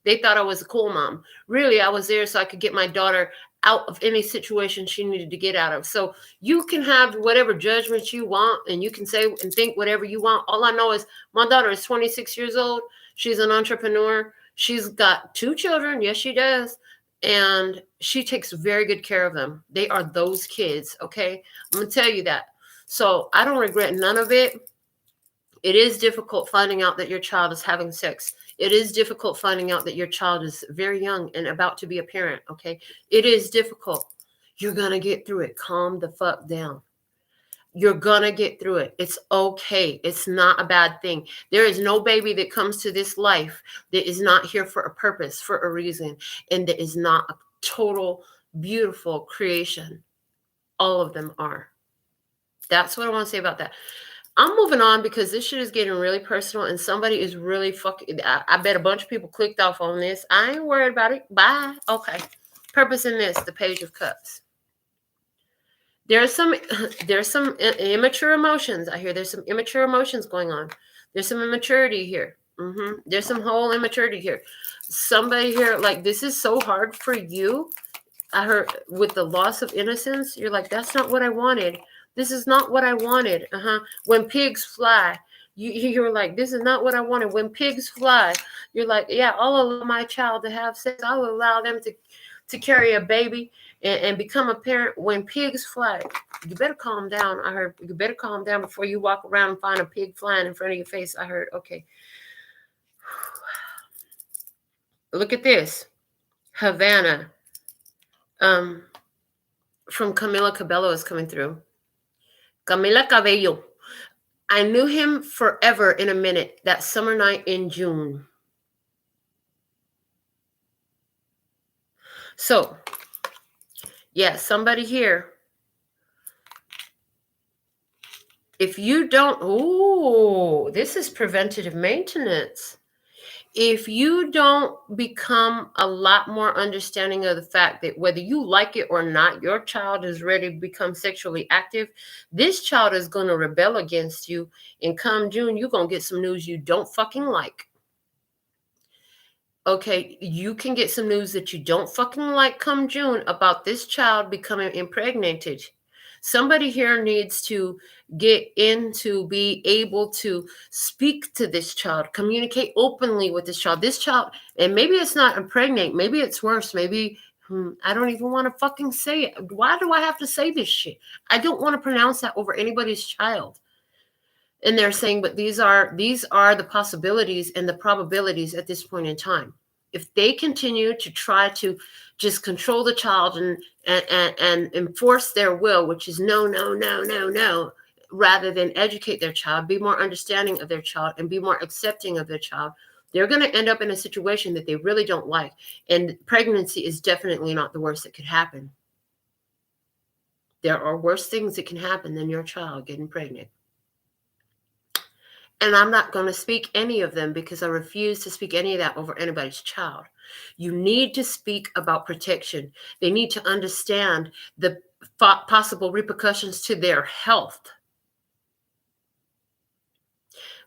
They thought I was a cool mom. Really, I was there so I could get my daughter out of any situation she needed to get out of. So you can have whatever judgments you want and you can say and think whatever you want. All I know is my daughter is 26 years old. She's an entrepreneur. She's got 2 children. Yes, she does. And she takes very good care of them. They are those kids, okay? I'm going to tell you that. So I don't regret none of it. It is difficult finding out that your child is having sex. It is difficult finding out that your child is very young and about to be a parent, okay? It is difficult. You're going to get through it. Calm the fuck down. You're going to get through it. It's okay. It's not a bad thing. There is no baby that comes to this life that is not here for a purpose, for a reason, and that is not a total beautiful creation. All of them are. That's what I want to say about that. I'm moving on because this shit is getting really personal and somebody is really fucking, I bet a bunch of people clicked off on this. I ain't worried about it. Bye. Okay. Purpose in this, the Page of Cups. There's some immature emotions. I hear there's some immature emotions going on. There's some immaturity here. There's some whole immaturity here. Somebody here, like, this is so hard for you. I heard with the loss of innocence, you're like, that's not what I wanted. This is not what I wanted. When pigs fly, you're like, this is not what I wanted. When pigs fly, you're like, yeah, I'll allow my child to have sex. I'll allow them to carry a baby and become a parent. When pigs fly, you better calm down. I heard you better calm down before you walk around and find a pig flying in front of your face. I heard, okay. Look at this. Havana. From Camila Cabello is coming through. Camila Cabello. I knew him forever in a minute. That summer night in June. So, yeah, somebody here. If you don't, this is preventative maintenance. If you don't become a lot more understanding of the fact that whether you like it or not, your child is ready to become sexually active, this child is going to rebel against you. And come June, you're going to get some news you don't fucking like. Okay, you can get some news that you don't fucking like come June about this child becoming impregnated. Somebody here needs to get in to be able to speak to this child, communicate openly with this child. This child, and maybe it's not impregnate, maybe it's worse. Maybe, I don't even want to fucking say it. Why do I have to say this shit? I don't want to pronounce that over anybody's child. And they're saying, but these are the possibilities and the probabilities at this point in time. If they continue to try to just control the child and enforce their will, which is no, rather than educate their child, be more understanding of their child, and be more accepting of their child, they're going to end up in a situation that they really don't like. And pregnancy is definitely not the worst that could happen. There are worse things that can happen than your child getting pregnant. And I'm not going to speak any of them because I refuse to speak any of that over anybody's child. You need to speak about protection. They need to understand the possible repercussions to their health.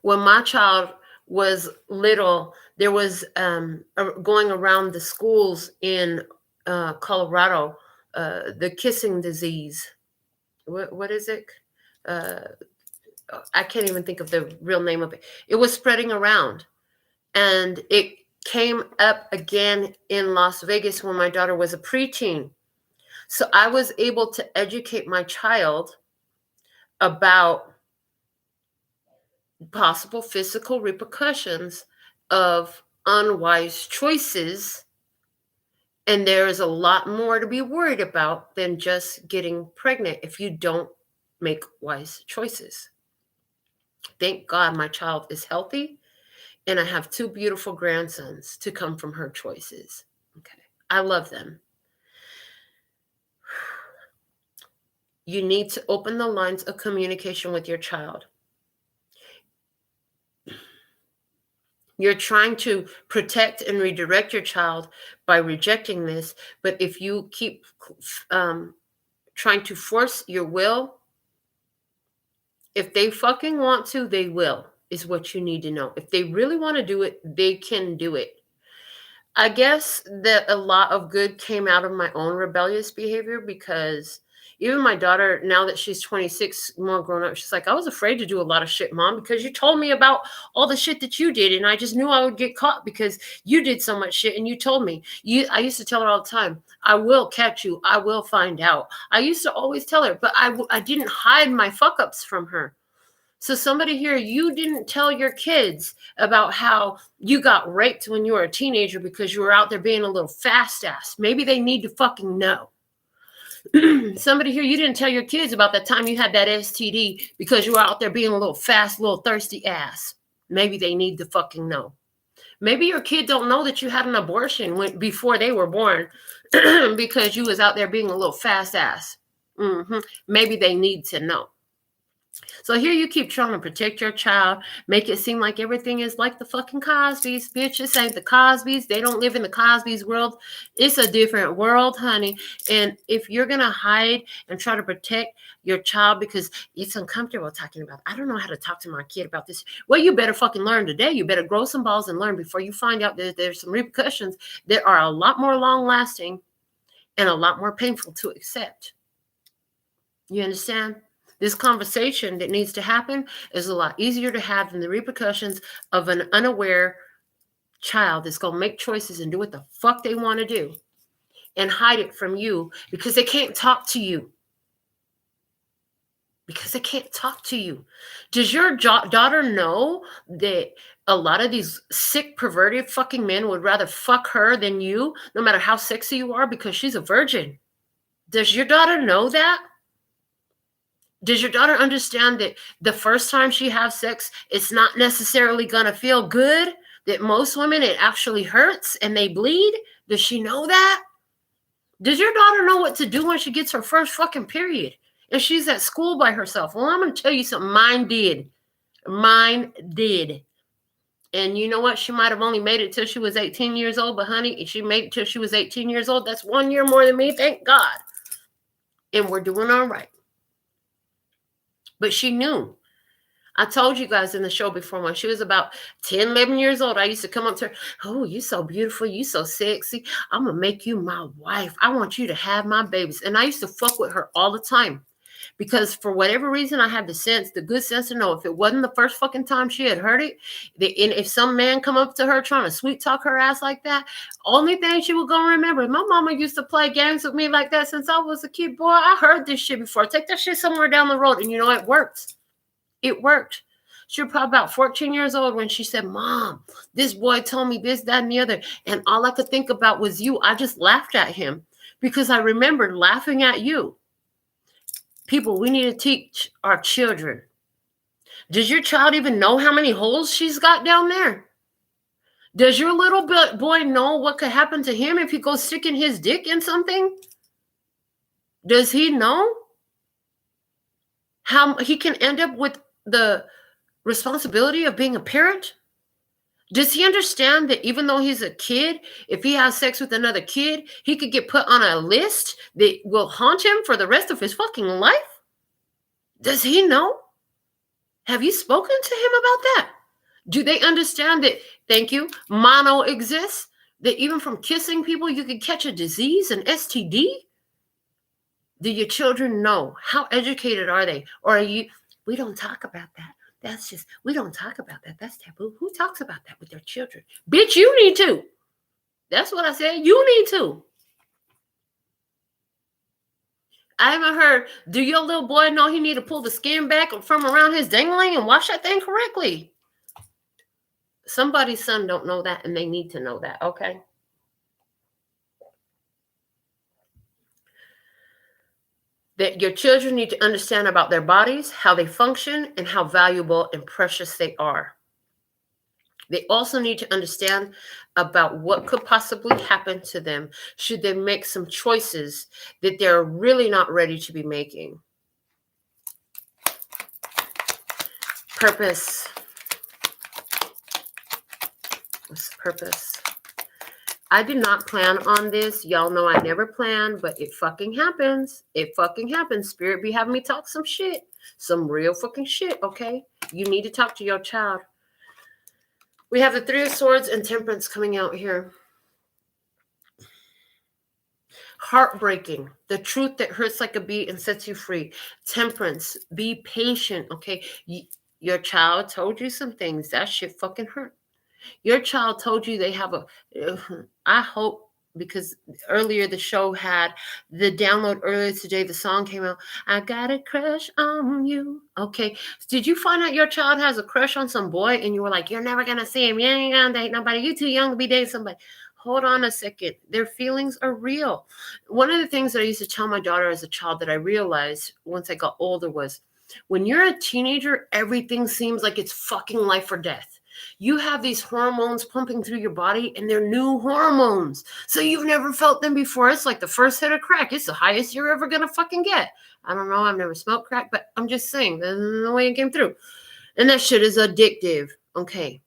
When my child was little, there was going around the schools in Colorado, the kissing disease. What is it? I can't even think of the real name of it. It was spreading around, and it came up again in Las Vegas when my daughter was a preteen. So I was able to educate my child about possible physical repercussions of unwise choices. And there is a lot more to be worried about than just getting pregnant if you don't make wise choices. Thank God my child is healthy, and I have 2 beautiful grandsons to come from her choices. Okay. I love them. You need to open the lines of communication with your child. You're trying to protect and redirect your child by rejecting this, but if you keep trying to force your will, if they fucking want to, they will, is what you need to know. If they really want to do it, they can do it. I guess that a lot of good came out of my own rebellious behavior, because even my daughter, now that she's 26, more grown up, she's like, I was afraid to do a lot of shit, Mom, because you told me about all the shit that you did, and I just knew I would get caught because you did so much shit and you told me. I used to tell her all the time, I will catch you. I will find out. I used to always tell her, but I didn't hide my fuck ups from her. So somebody here, you didn't tell your kids about how you got raped when you were a teenager because you were out there being a little fast ass. Maybe they need to fucking know. Somebody here, you didn't tell your kids about that time you had that STD because you were out there being a little fast, little thirsty ass. Maybe they need to fucking know. Maybe your kid don't know that you had an abortion before they were born because you was out there being a little fast ass. Maybe they need to know. So here you keep trying to protect your child, make it seem like everything is like the fucking Cosbys. Bitches ain't the Cosbys. They don't live in the Cosbys world. It's a different world, honey. And if you're going to hide and try to protect your child because it's uncomfortable talking about, I don't know how to talk to my kid about this. Well, you better fucking learn today. You better grow some balls and learn before you find out that there's some repercussions that are a lot more long lasting and a lot more painful to accept. You understand? This conversation that needs to happen is a lot easier to have than the repercussions of an unaware child that's going to make choices and do what the fuck they want to do and hide it from you because they can't talk to you. Because they can't talk to you. Does your daughter know that a lot of these sick, perverted fucking men would rather fuck her than you, no matter how sexy you are, because she's a virgin? Does your daughter know that? Does your daughter understand that the first time she has sex, it's not necessarily going to feel good? That most women, it actually hurts and they bleed? Does she know that? Does your daughter know what to do when she gets her first fucking period and she's at school by herself? Well, I'm going to tell you something. Mine did. Mine did. And you know what? She might have only made it till she was 18 years old. But honey, if she made it till she was 18 years old, that's 1 year more than me. Thank God. And we're doing all right. But she knew. I told you guys in the show before, when she was about 10, 11 years old, I used to come up to her. Oh, you so beautiful. You so sexy. I'm going to make you my wife. I want you to have my babies. And I used to fuck with her all the time. Because for whatever reason, I had the good sense to know if it wasn't the first fucking time she had heard it, and if some man come up to her trying to sweet talk her ass like that, only thing she was going to remember, my mama used to play games with me like that since I was a kid. Boy, I heard this shit before. Take that shit somewhere down the road. And you know, it worked. It worked. She was probably about 14 years old when she said, Mom, this boy told me this, that, and the other. And all I could think about was you. I just laughed at him because I remembered laughing at you. People, we need to teach our children. Does your child even know how many holes she's got down there? Does your little boy know what could happen to him if he goes sticking his dick in something? Does he know how he can end up with the responsibility of being a parent? Does he understand that even though he's a kid, if he has sex with another kid, he could get put on a list that will haunt him for the rest of his fucking life? Does he know? Have you spoken to him about that? Do they understand that, thank you, mono exists? That even from kissing people, you can catch a disease, an STD? Do your children know? How educated are they? Or are you, we don't talk about that. That's just, we don't talk about that. That's taboo. Who talks about that with their children? Bitch, you need to. That's what I said. You need to. I haven't heard, do your little boy know he need to pull the skin back from around his dangling and wash that thing correctly? Somebody's son don't know that, and they need to know that, okay? That your children need to understand about their bodies, how they function, and how valuable and precious they are. They also need to understand about what could possibly happen to them should they make some choices that they're really not ready to be making. Purpose. What's purpose? I did not plan on this. Y'all know I never plan, but it fucking happens. It fucking happens. Spirit be having me talk some shit. Some real fucking shit, okay? You need to talk to your child. We have the Three of Swords and Temperance coming out here. Heartbreaking. The truth that hurts like a bee and sets you free. Temperance. Be patient. Okay. Your child told you some things. That shit fucking hurt. Your child told you they have a, I hope, because earlier the show had the download earlier today, the song came out, I got a crush on you. Okay. Did you find out your child has a crush on some boy and you were like, you're never going to see him. You ain't going to date nobody. You too young to be dating somebody. Hold on a second. Their feelings are real. One of the things that I used to tell my daughter as a child that I realized once I got older was when you're a teenager, everything seems like it's fucking life or death. You have these hormones pumping through your body and they're new hormones. So you've never felt them before. It's like the first hit of crack. It's the highest you're ever going to fucking get. I don't know. I've never smoked crack, but I'm just saying that's the way it came through. And that shit is addictive. Okay.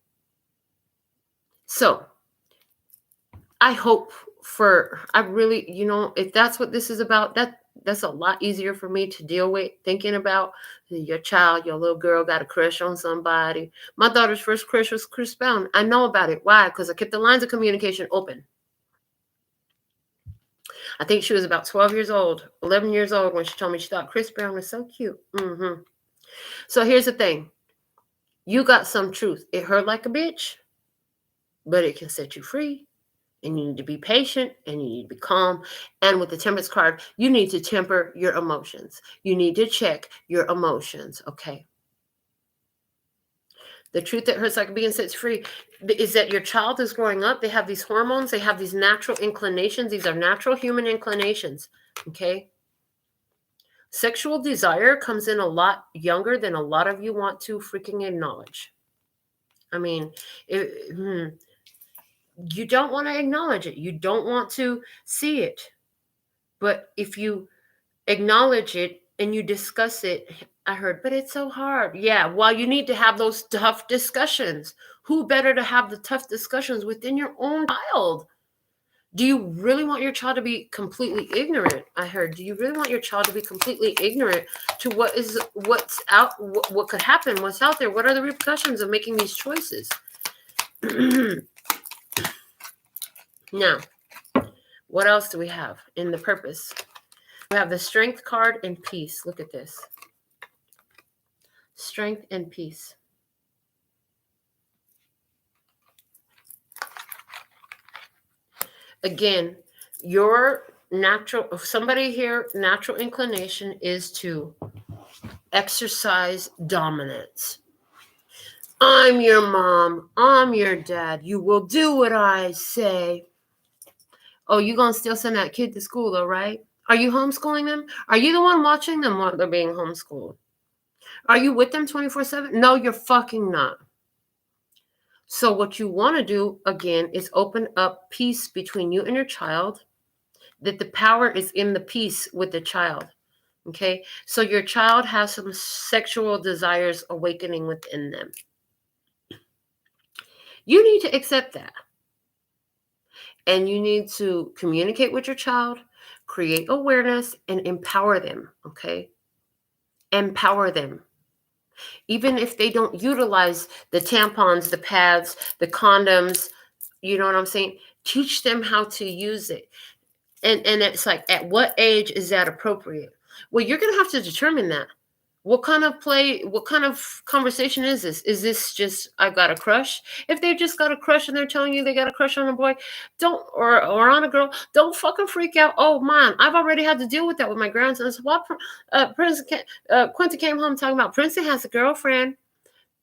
So I hope I really, if that's what this is about, that's a lot easier for me to deal with, thinking about your child, your little girl got a crush on somebody. My daughter's first crush was Chris Brown. I know about it. Why? Because I kept the lines of communication open. I think she was about 12 years old, 11 years old when she told me she thought Chris Brown was so cute. So here's the thing. You got some truth. It hurt like a bitch, but it can set you free. And you need to be patient and you need to be calm. And with the Temperance card, you need to temper your emotions. You need to check your emotions, okay? The truth that hurts like a bee and sets free is that your child is growing up. They have these hormones. They have these natural inclinations. These are natural human inclinations, okay? Sexual desire comes in a lot younger than a lot of you want to freaking acknowledge. I mean, you don't want to acknowledge it. You don't want to see it. But if you acknowledge it and you discuss it, I heard, but it's so hard. Yeah, well, you need to have those tough discussions. Who better to have the tough discussions within your own child? Do you really want your child to be completely ignorant? I heard, do you really want your child to be completely ignorant to what's out, what could happen, what's out there? What are the repercussions of making these choices? Now, what else do we have in the purpose? We have the Strength card and Peace. Look at this. Strength and Peace. Again, your somebody here, natural inclination is to exercise dominance. I'm your mom. I'm your dad. You will do what I say. Oh, you gonna still send that kid to school though, right? Are you homeschooling them? Are you the one watching them while they're being homeschooled? Are you with them 24/7? No, you're fucking not. So what you want to do, again, is open up peace between you and your child, that the power is in the peace with the child, okay? So your child has some sexual desires awakening within them. You need to accept that. And you need to communicate with your child, create awareness, and empower them, okay? Empower them. Even if they don't utilize the tampons, the pads, the condoms, you know what I'm saying? Teach them how to use it. And it's like, at what age is that appropriate? Well, you're going to have to determine that. What kind of conversation is this? Is this just, I've got a crush? If they've just got a crush and they're telling you they got a crush on a boy, or on a girl, don't fucking freak out. Oh, man, I've already had to deal with that with my grandsons. Quincy came home talking about Princeton has a girlfriend.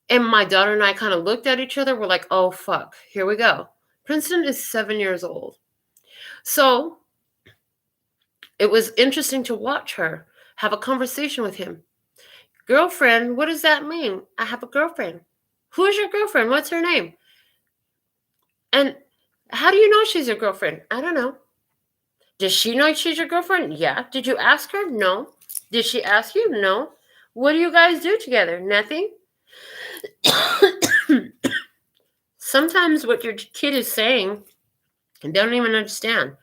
And my daughter and I kind of looked at each other. We're like, oh, fuck, here we go. Princeton is 7 years old. So it was interesting to watch her have a conversation with him. Girlfriend, what does that mean? I have a girlfriend. Who is your girlfriend? What's her name? And how do you know she's your girlfriend? I don't know. Does she know she's your girlfriend? Yeah. Did you ask her? No. Did she ask you? No. What do you guys do together? Nothing. Sometimes what your kid is saying, they don't even understand.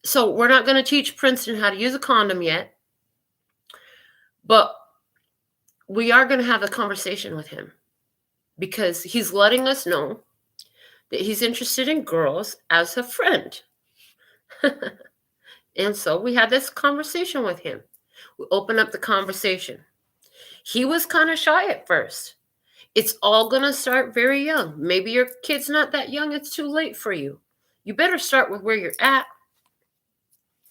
So we're not going to teach Princeton how to use a condom yet. But we are going to have a conversation with him because he's letting us know that he's interested in girls as a friend. And so we had this conversation with him. We opened up the conversation. He was kind of shy at first. It's all going to start very young. Maybe your kid's not that young. It's too late for you. You better start with where you're at.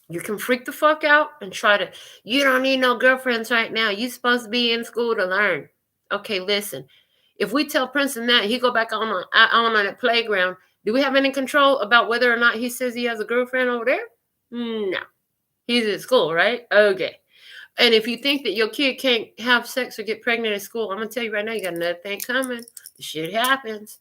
You can freak the fuck out and try to, you don't need no girlfriends right now. You're supposed to be in school to learn. Okay, listen. If we tell Princeton that, he go back on the playground. Do we have any control about whether or not he says he has a girlfriend over there? No. He's at school, right? Okay. And if you think that your kid can't have sex or get pregnant at school, I'm going to tell you right now, you got another thing coming. The shit happens.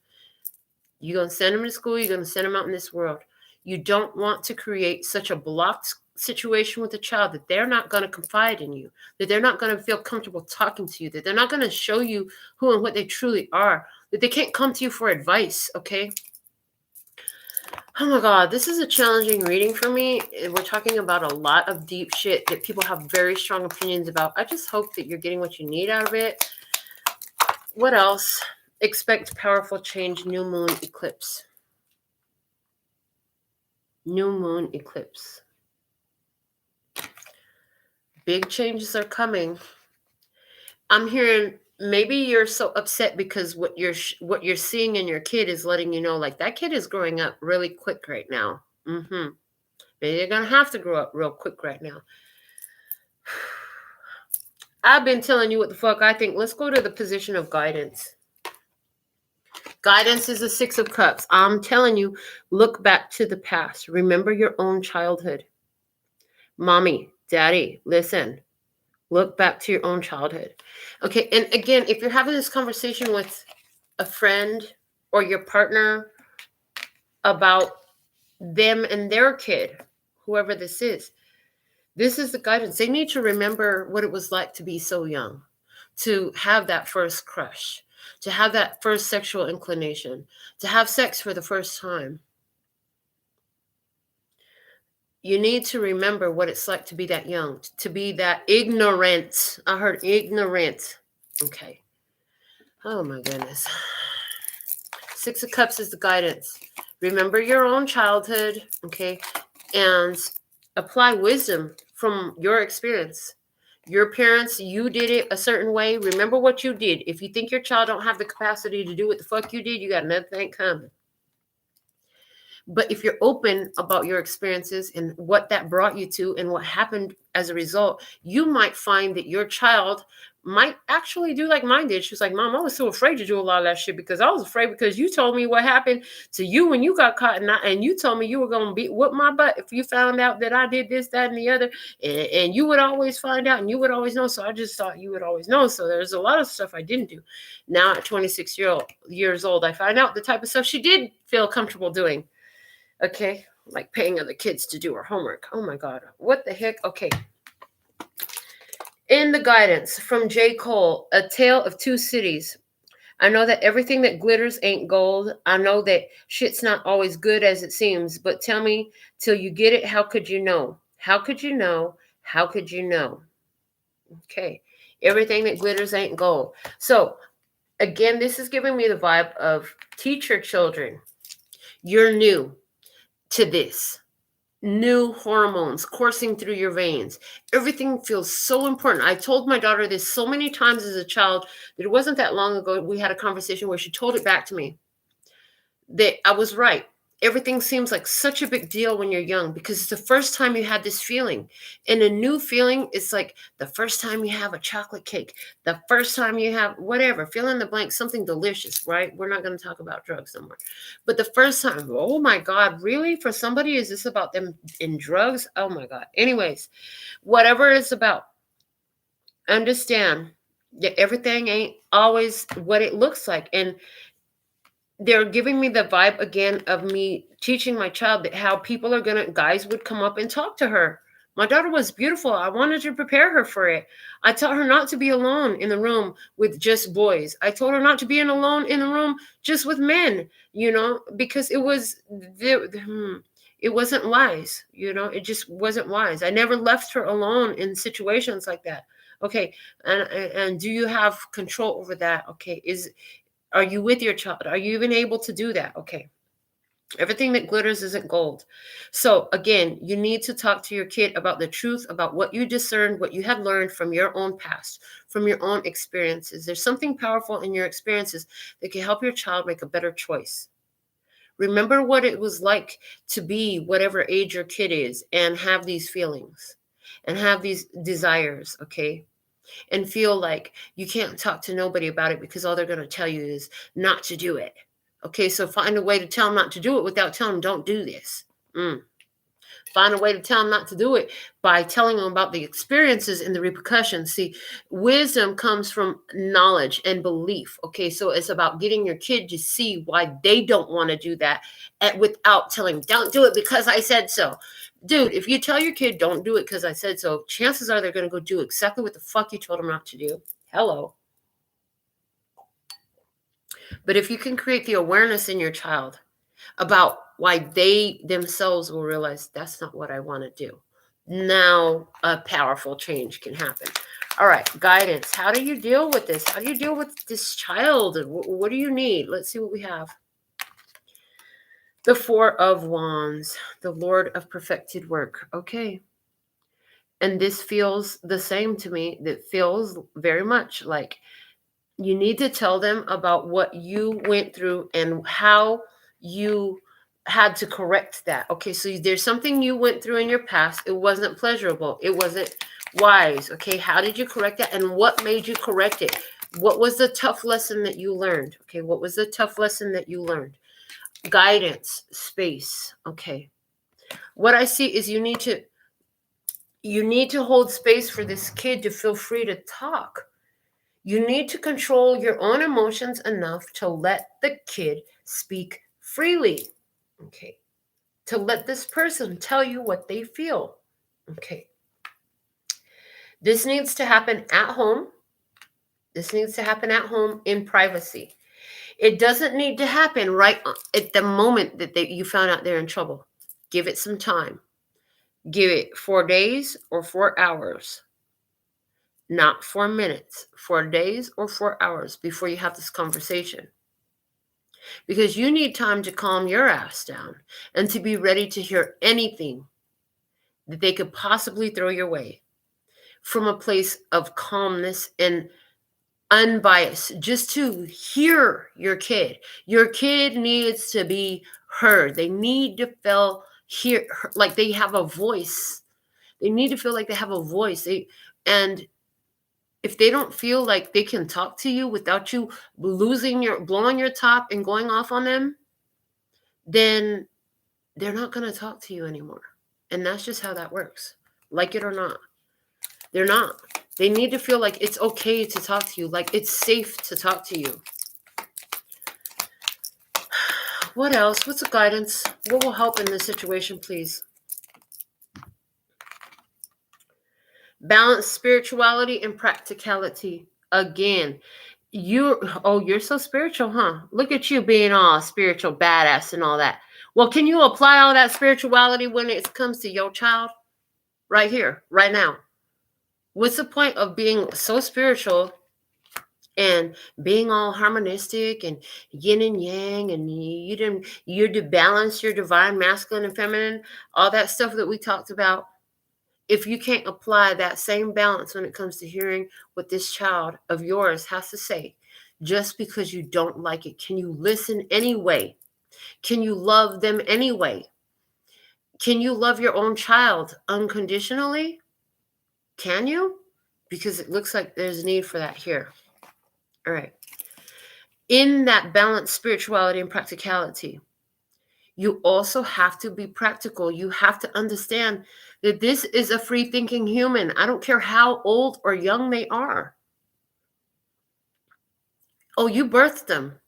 You're going to send them to school. You're going to send them out in this world. You don't want to create such a blocked situation with a child that they're not going to confide in you, that they're not going to feel comfortable talking to you, that they're not going to show you who and what they truly are, that they can't come to you for advice, okay? Oh my God, this is a challenging reading for me. We're talking about a lot of deep shit that people have very strong opinions about. I just hope that you're getting what you need out of it. What else? Expect powerful change, new moon eclipse. New moon eclipse. Big changes are coming. I'm hearing maybe you're so upset because what you're seeing in your kid is letting you know, like, that kid is growing up really quick right now. Maybe they're going to have to grow up real quick right now. I've been telling you what the fuck I think. Let's go to the position of guidance. Guidance is the Six of Cups. I'm telling you, look back to the past. Remember your own childhood. Mommy, daddy, listen. Look back to your own childhood. Okay, and again, if you're having this conversation with a friend or your partner about them and their kid, whoever this is the guidance. They need to remember what it was like to be so young, to have that first crush, to have that first sexual inclination, to have sex for the first time. You need to remember what it's like to be that young, to be that ignorant. I heard ignorant. Okay. Oh my goodness. Six of Cups is the guidance. Remember your own childhood, okay? And apply wisdom from your experience. Your parents, you did it a certain way. Remember what you did. If you think your child don't have the capacity to do what the fuck you did, you got another thing coming. But if you're open about your experiences and what that brought you to and what happened as a result, you might find that your child might actually do like mine did. She was like, Mom, I was so afraid to do a lot of that shit because I was afraid because you told me what happened to you when you got caught and you told me you were going to whip my butt if you found out that I did this, that, and the other. And you would always find out and you would always know. So I just thought you would always know. So there's a lot of stuff I didn't do. Now at 26 years old, I find out the type of stuff she did feel comfortable doing. Okay, like paying other kids to do her homework. Oh my God, what the heck? Okay. In the guidance from J. Cole, A Tale of Two Cities. I know that everything that glitters ain't gold. I know that shit's not always good as it seems, but tell me till you get it, how could you know? How could you know? How could you know? Okay, everything that glitters ain't gold. So again, this is giving me the vibe of teach your children. You're new to this. New hormones coursing through your veins. Everything feels so important. I told my daughter this so many times as a child that it wasn't that long ago. We had a conversation where she told it back to me that I was right. Everything seems like such a big deal when you're young because it's the first time you had this feeling. And a new feeling is like the first time you have a chocolate cake, the first time you have whatever, fill in the blank, something delicious, right? We're not going to talk about drugs no more. But the first time, oh my God, really? For somebody, is this about them in drugs? Oh my God. Anyways, whatever it's about, understand that everything ain't always what it looks like. And they're giving me the vibe again of me teaching my child that how people are guys would come up and talk to her. My daughter was beautiful. I wanted to prepare her for it. I taught her not to be alone in the room with just boys. I told her not to be alone in the room just with men, because it wasn't wise, it just wasn't wise. I never left her alone in situations like that. Okay. And do you have control over that? Okay. Are you with your child? Are you even able to do that? Okay. Everything that glitters isn't gold. So again, you need to talk to your kid about the truth, about what you discerned, what you have learned from your own past, from your own experiences. There's something powerful in your experiences that can help your child make a better choice. Remember what it was like to be whatever age your kid is and have these feelings and have these desires, okay? And feel like you can't talk to nobody about it because all they're going to tell you is not to do it. Okay, so find a way to tell them not to do it without telling them don't do this. Find a way to tell them not to do it by telling them about the experiences and the repercussions. See, wisdom comes from knowledge and belief. Okay, so it's about getting your kid to see why they don't want to do that without telling them, don't do it because I said so. Dude, if you tell your kid don't do it because I said so, chances are they're going to go do exactly what the fuck you told them not to do. Hello. But if you can create the awareness in your child about why they themselves will realize that's not what I want to do, now a powerful change can happen. All right, guidance. How do you deal with this? How do you deal with this child? What do you need? Let's see what we have. The Four of Wands, the Lord of Perfected Work. Okay. And this feels the same to me. That feels very much like you need to tell them about what you went through and how you had to correct that. Okay, so there's something you went through in your past. It wasn't pleasurable. It wasn't wise. Okay, how did you correct that? And what made you correct it? What was the tough lesson that you learned? Okay, what was the tough lesson that you learned? Guidance, space. Okay. What I see is you need to hold space for this kid to feel free to talk. You need to control your own emotions enough to let the kid speak freely. Okay. To let this person tell you what they feel. Okay. This needs to happen at home. This needs to happen at home in privacy. It doesn't need to happen right at the moment that you found out they're in trouble. Give it some time. Give it 4 days or 4 hours. Not 4 minutes, 4 days or 4 hours before you have this conversation. Because you need time to calm your ass down and to be ready to hear anything that they could possibly throw your way from a place of calmness and unbiased, just to hear your kid. Your kid needs to be heard. They need to feel like they have a voice. They need to feel like they have a voice. And if they don't feel like they can talk to you without you blowing your top and going off on them, then they're not going to talk to you anymore. And that's just how that works. Like it or not. They're not. They need to feel like it's okay to talk to you, like it's safe to talk to you. What else? What's the guidance? What will help in this situation, please? Balance spirituality and practicality. Again, you're so spiritual, huh? Look at you being all spiritual badass and all that. Well, can you apply all that spirituality when it comes to your child? Right here, right now. What's the point of being so spiritual and being all harmonistic and yin and yang, and you to balance your divine masculine and feminine, all that stuff that we talked about, if you can't apply that same balance when it comes to hearing what this child of yours has to say, just because you don't like it? Can you listen anyway? Can you love them anyway? Can you love your own child unconditionally? Can you? Because it looks like there's a need for that here. All right. In that balanced spirituality and practicality, you also have to be practical. You have to understand that this is a free-thinking human. I don't care how old or young they are. Oh, you birthed them.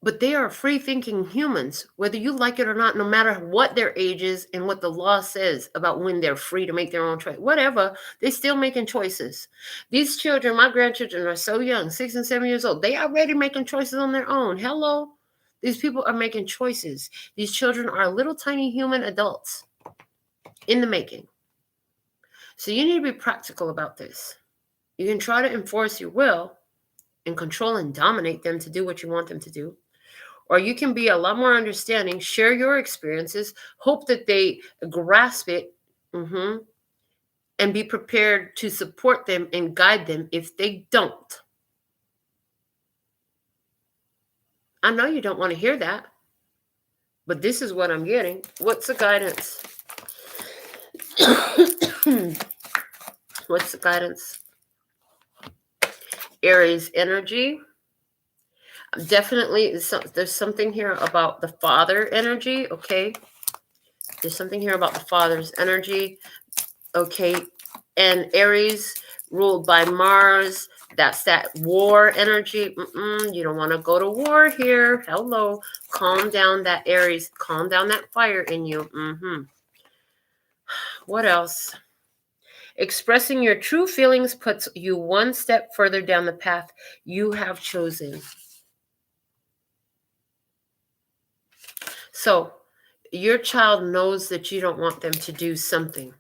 But they are free-thinking humans, whether you like it or not, no matter what their age is and what the law says about when they're free to make their own choice. Whatever, they're still making choices. These children, my grandchildren, are so young, 6 and 7 years old. They are already making choices on their own. Hello? These people are making choices. These children are little tiny human adults in the making. So you need to be practical about this. You can try to enforce your will and control and dominate them to do what you want them to do. Or you can be a lot more understanding, share your experiences, hope that they grasp it, and be prepared to support them and guide them if they don't. I know you don't want to hear that, but this is what I'm getting. What's the guidance? What's the guidance? Aries energy. Definitely, there's something here about the father energy, okay? There's something here about the father's energy, okay? And Aries ruled by Mars. That's that war energy. You don't want to go to war here. Hello. Calm down that Aries. Calm down that fire in you. What else? Expressing your true feelings puts you one step further down the path you have chosen. So your child knows that you don't want them to do something.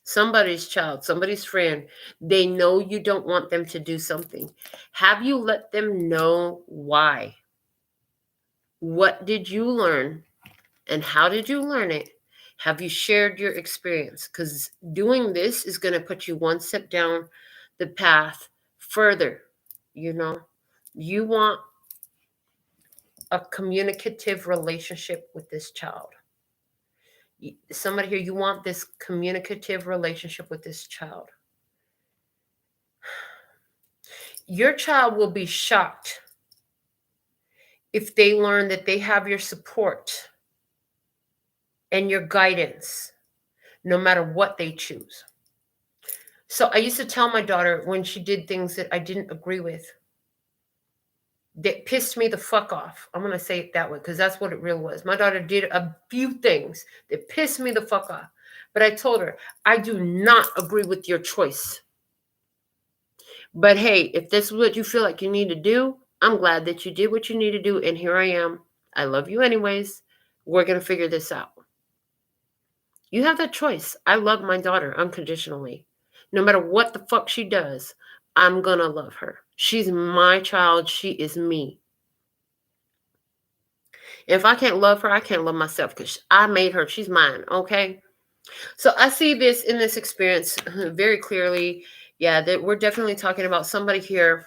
Somebody's child, somebody's friend, they know you don't want them to do something. Have you let them know why? What did you learn and how did you learn it? Have you shared your experience? Because doing this is going to put you one step down the path further. You want a communicative relationship with this child. Somebody here, you want this communicative relationship with this child. Your child will be shocked if they learn that they have your support and your guidance, no matter what they choose. So I used to tell my daughter when she did things that I didn't agree with, that pissed me the fuck off. I'm going to say it that way because that's what it really was. My daughter did a few things that pissed me the fuck off. But I told her, I do not agree with your choice. But hey, if this is what you feel like you need to do, I'm glad that you did what you need to do. And here I am. I love you anyways. We're going to figure this out. You have that choice. I love my daughter unconditionally. No matter what the fuck she does, I'm going to love her. She's my child. She is me. If I can't love her, I can't love myself because I made her. She's mine. Okay. So I see this in this experience very clearly. Yeah, that we're definitely talking about somebody here.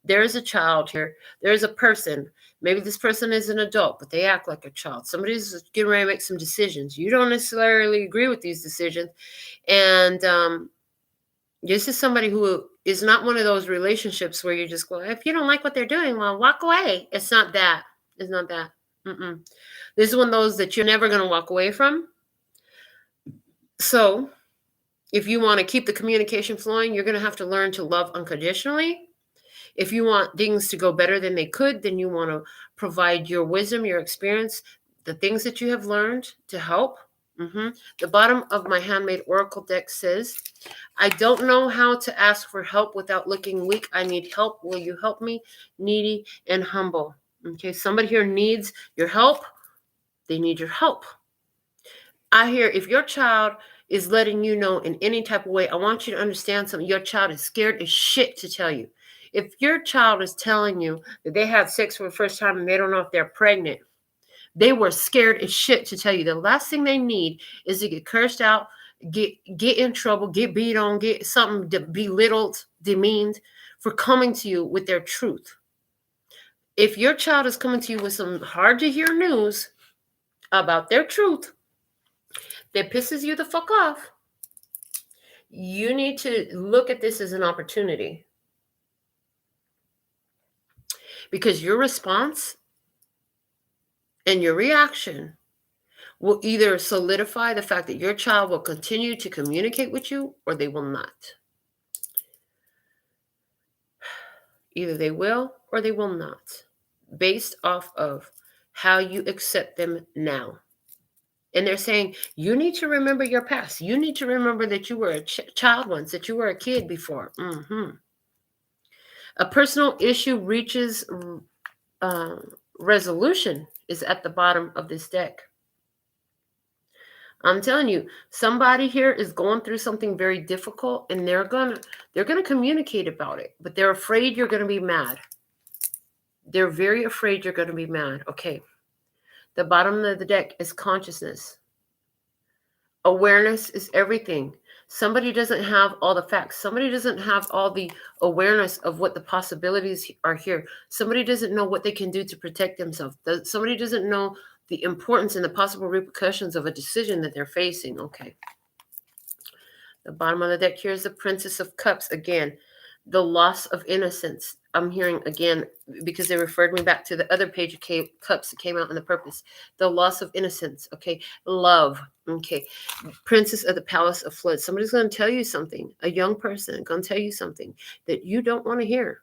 There is a child here. There is a person. Maybe this person is an adult, but they act like a child. Somebody's getting ready to make some decisions. You don't necessarily agree with these decisions. And this is somebody who is not one of those relationships where you just go, if you don't like what they're doing, well, walk away. It's not that. It's not that. This is one of those that you're never going to walk away from. So if you want to keep the communication flowing, you're going to have to learn to love unconditionally. If you want things to go better than they could, then you want to provide your wisdom, your experience, the things that you have learned to help. The bottom of my handmade oracle deck says, I don't know how to ask for help without looking weak. I need help. Will you help me? Needy and humble. Okay, somebody here needs your help. They need your help. I hear if your child is letting you know in any type of way, I want you to understand something. Your child is scared as shit to tell you. If your child is telling you that they had sex for the first time and they don't know if they're pregnant, they were scared as shit to tell you. The last thing they need is to get cursed out, get in trouble, get beat on, get something belittled, demeaned for coming to you with their truth. If your child is coming to you with some hard to hear news about their truth that pisses you the fuck off, you need to look at this as an opportunity. Because your response and your reaction will either solidify the fact that your child will continue to communicate with you or they will not. Either they will or they will not, based off of how you accept them now. And they're saying, you need to remember your past. You need to remember that you were a child once, that you were a kid before. A personal issue reaches resolution is at the bottom of this deck. I'm telling you, somebody here is going through something very difficult and they're gonna communicate about it, but they're afraid you're gonna be mad. They're very afraid you're going to be mad. Okay. The bottom of the deck is consciousness. Awareness is everything. Somebody doesn't have all the facts. Somebody doesn't have all the awareness of what the possibilities are here. Somebody doesn't know what they can do to protect themselves. Somebody doesn't know the importance and the possible repercussions of a decision that they're facing. Okay. The bottom of the deck here is the Princess of Cups again. The loss of innocence. I'm hearing again, because they referred me back to the other page of cups that came out in the purpose. The loss of innocence. Okay. Love. Okay. Princess of the Palace of Floods. Somebody's going to tell you something. A young person going to tell you something that you don't want to hear.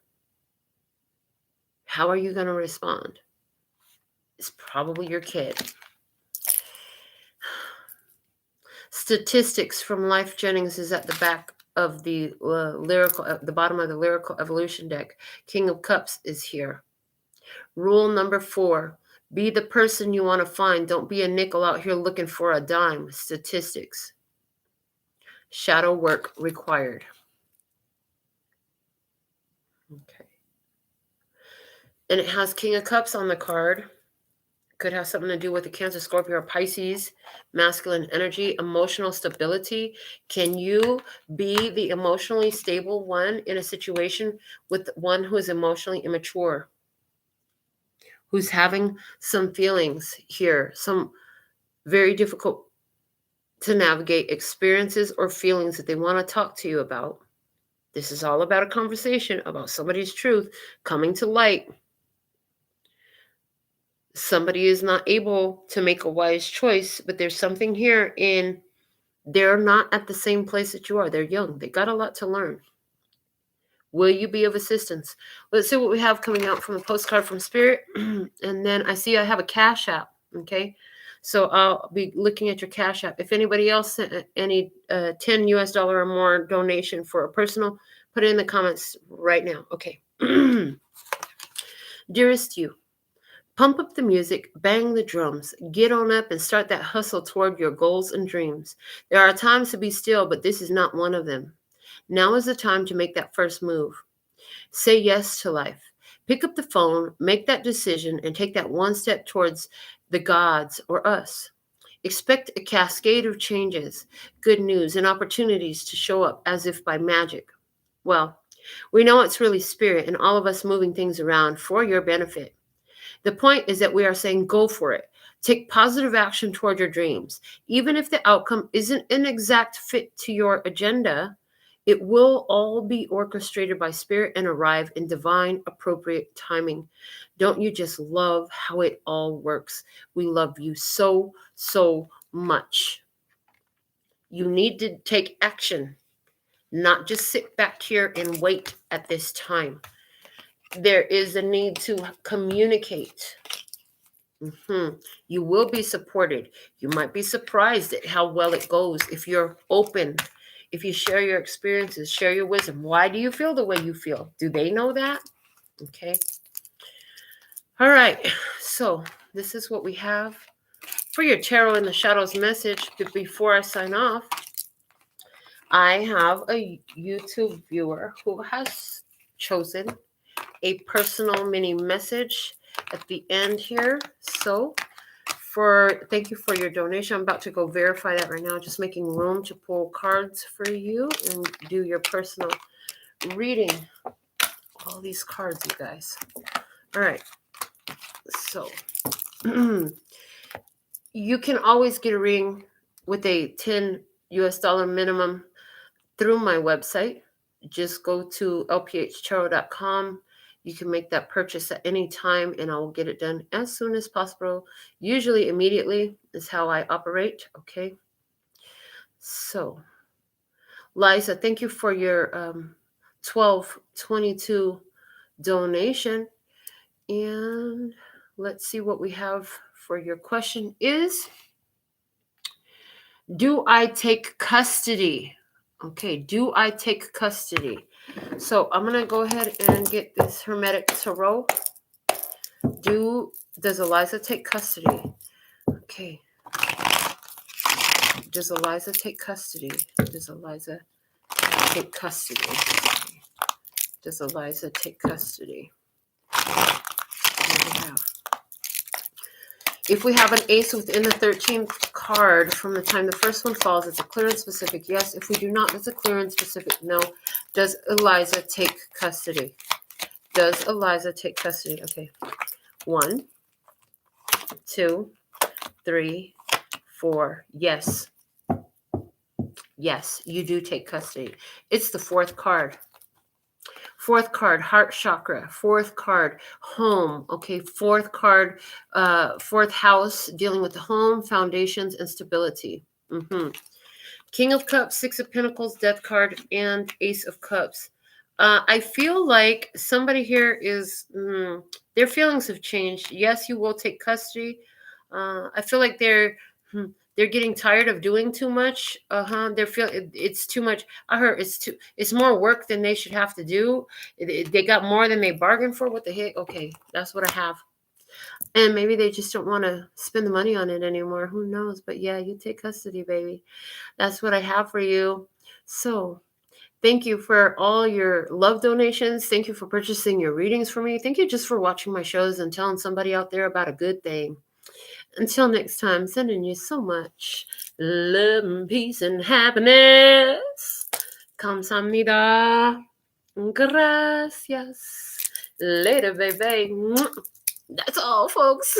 How are you going to respond? It's probably your kid. Statistics from Life Jennings is at the back of the the bottom of the Lyrical Evolution deck. King of Cups is here. Rule number 4, be the person you want to find. Don't be a nickel out here looking for a dime. Statistics. Shadow work required. Okay. And it has King of Cups on the card. Could have something to do with the Cancer, Scorpio, or Pisces, masculine energy, emotional stability. Can you be the emotionally stable one in a situation with one who is emotionally immature, who's having some feelings here, some very difficult to navigate experiences or feelings that they want to talk to you about? This is all about a conversation about somebody's truth coming to light. Somebody is not able to make a wise choice, but there's something here in they're not at the same place that you are. They're young. They got a lot to learn. Will you be of assistance? Let's see what we have coming out from the postcard from Spirit. And then I see I have a Cash App. Okay. So I'll be looking at your Cash App. If anybody else sent any $10 US or more donation for a personal, put it in the comments right now. Okay. Dearest you, pump up the music, bang the drums, get on up and start that hustle toward your goals and dreams. There are times to be still, but this is not one of them. Now is the time to make that first move. Say yes to life. Pick up the phone, make that decision, and take that one step towards the gods or us. Expect a cascade of changes, good news, and opportunities to show up as if by magic. Well, we know it's really Spirit and all of us moving things around for your benefit. The point is that we are saying go for it. Take positive action toward your dreams. Even if the outcome isn't an exact fit to your agenda, it will all be orchestrated by Spirit and arrive in divine, appropriate timing. Don't you just love how it all works? We love you so, so much. You need to take action, not just sit back here and wait at this time. There is a need to communicate. You will be supported. You might be surprised at how well it goes if you're open, if you share your experiences, share your wisdom. Why do you feel the way you feel? Do they know that? Okay. All right. So this is what we have for your Tarot in the Shadows message. But before I sign off, I have a YouTube viewer who has chosen a personal mini message at the end here. So thank you for your donation. I'm about to go verify that right now, just making room to pull cards for you and do your personal reading. All these cards, you guys. All right. So you can always get a reading with a $10 US minimum through my website. Just go to LPHtarot.com. You can make that purchase at any time, and I will get it done as soon as possible. Usually immediately is how I operate, okay? So, Liza, thank you for your $12.22 donation. And let's see what we have for your question is, do I take custody? Okay, do I take custody? So I'm going to go ahead and get this Hermetic Tarot. Does Eliza take custody? Okay. Does Eliza take custody? Does Eliza take custody? Does Eliza take custody? we have? If we have an ace within the 13th card from the time the first one falls, it's a clear and specific yes. If we do not, it's a clear and specific no. Does Eliza take custody? Does Eliza take custody? Okay. 1, 2, 3, 4. Yes. Yes, you do take custody. It's the 4th card. 4th card, heart chakra. 4th card, home. Okay, 4th card, 4th house, dealing with the home, foundations, and stability. King of Cups, 6 of Pentacles, Death card, and Ace of Cups. I feel like somebody here is, their feelings have changed. Yes, you will take custody. I feel like they're getting tired of doing too much. They're feeling it's too much. I heard it's more work than they should have to do. They got more than they bargained for. What the heck? Okay, that's what I have. And maybe they just don't want to spend the money on it anymore. Who knows? But yeah, you take custody, baby. That's what I have for you. So thank you for all your love donations. Thank you for purchasing your readings for me. Thank you just for watching my shows and telling somebody out there about a good thing. Until next time, sending you so much love and peace and happiness. Kamsahamnida. Gracias. Later, baby. That's all, folks.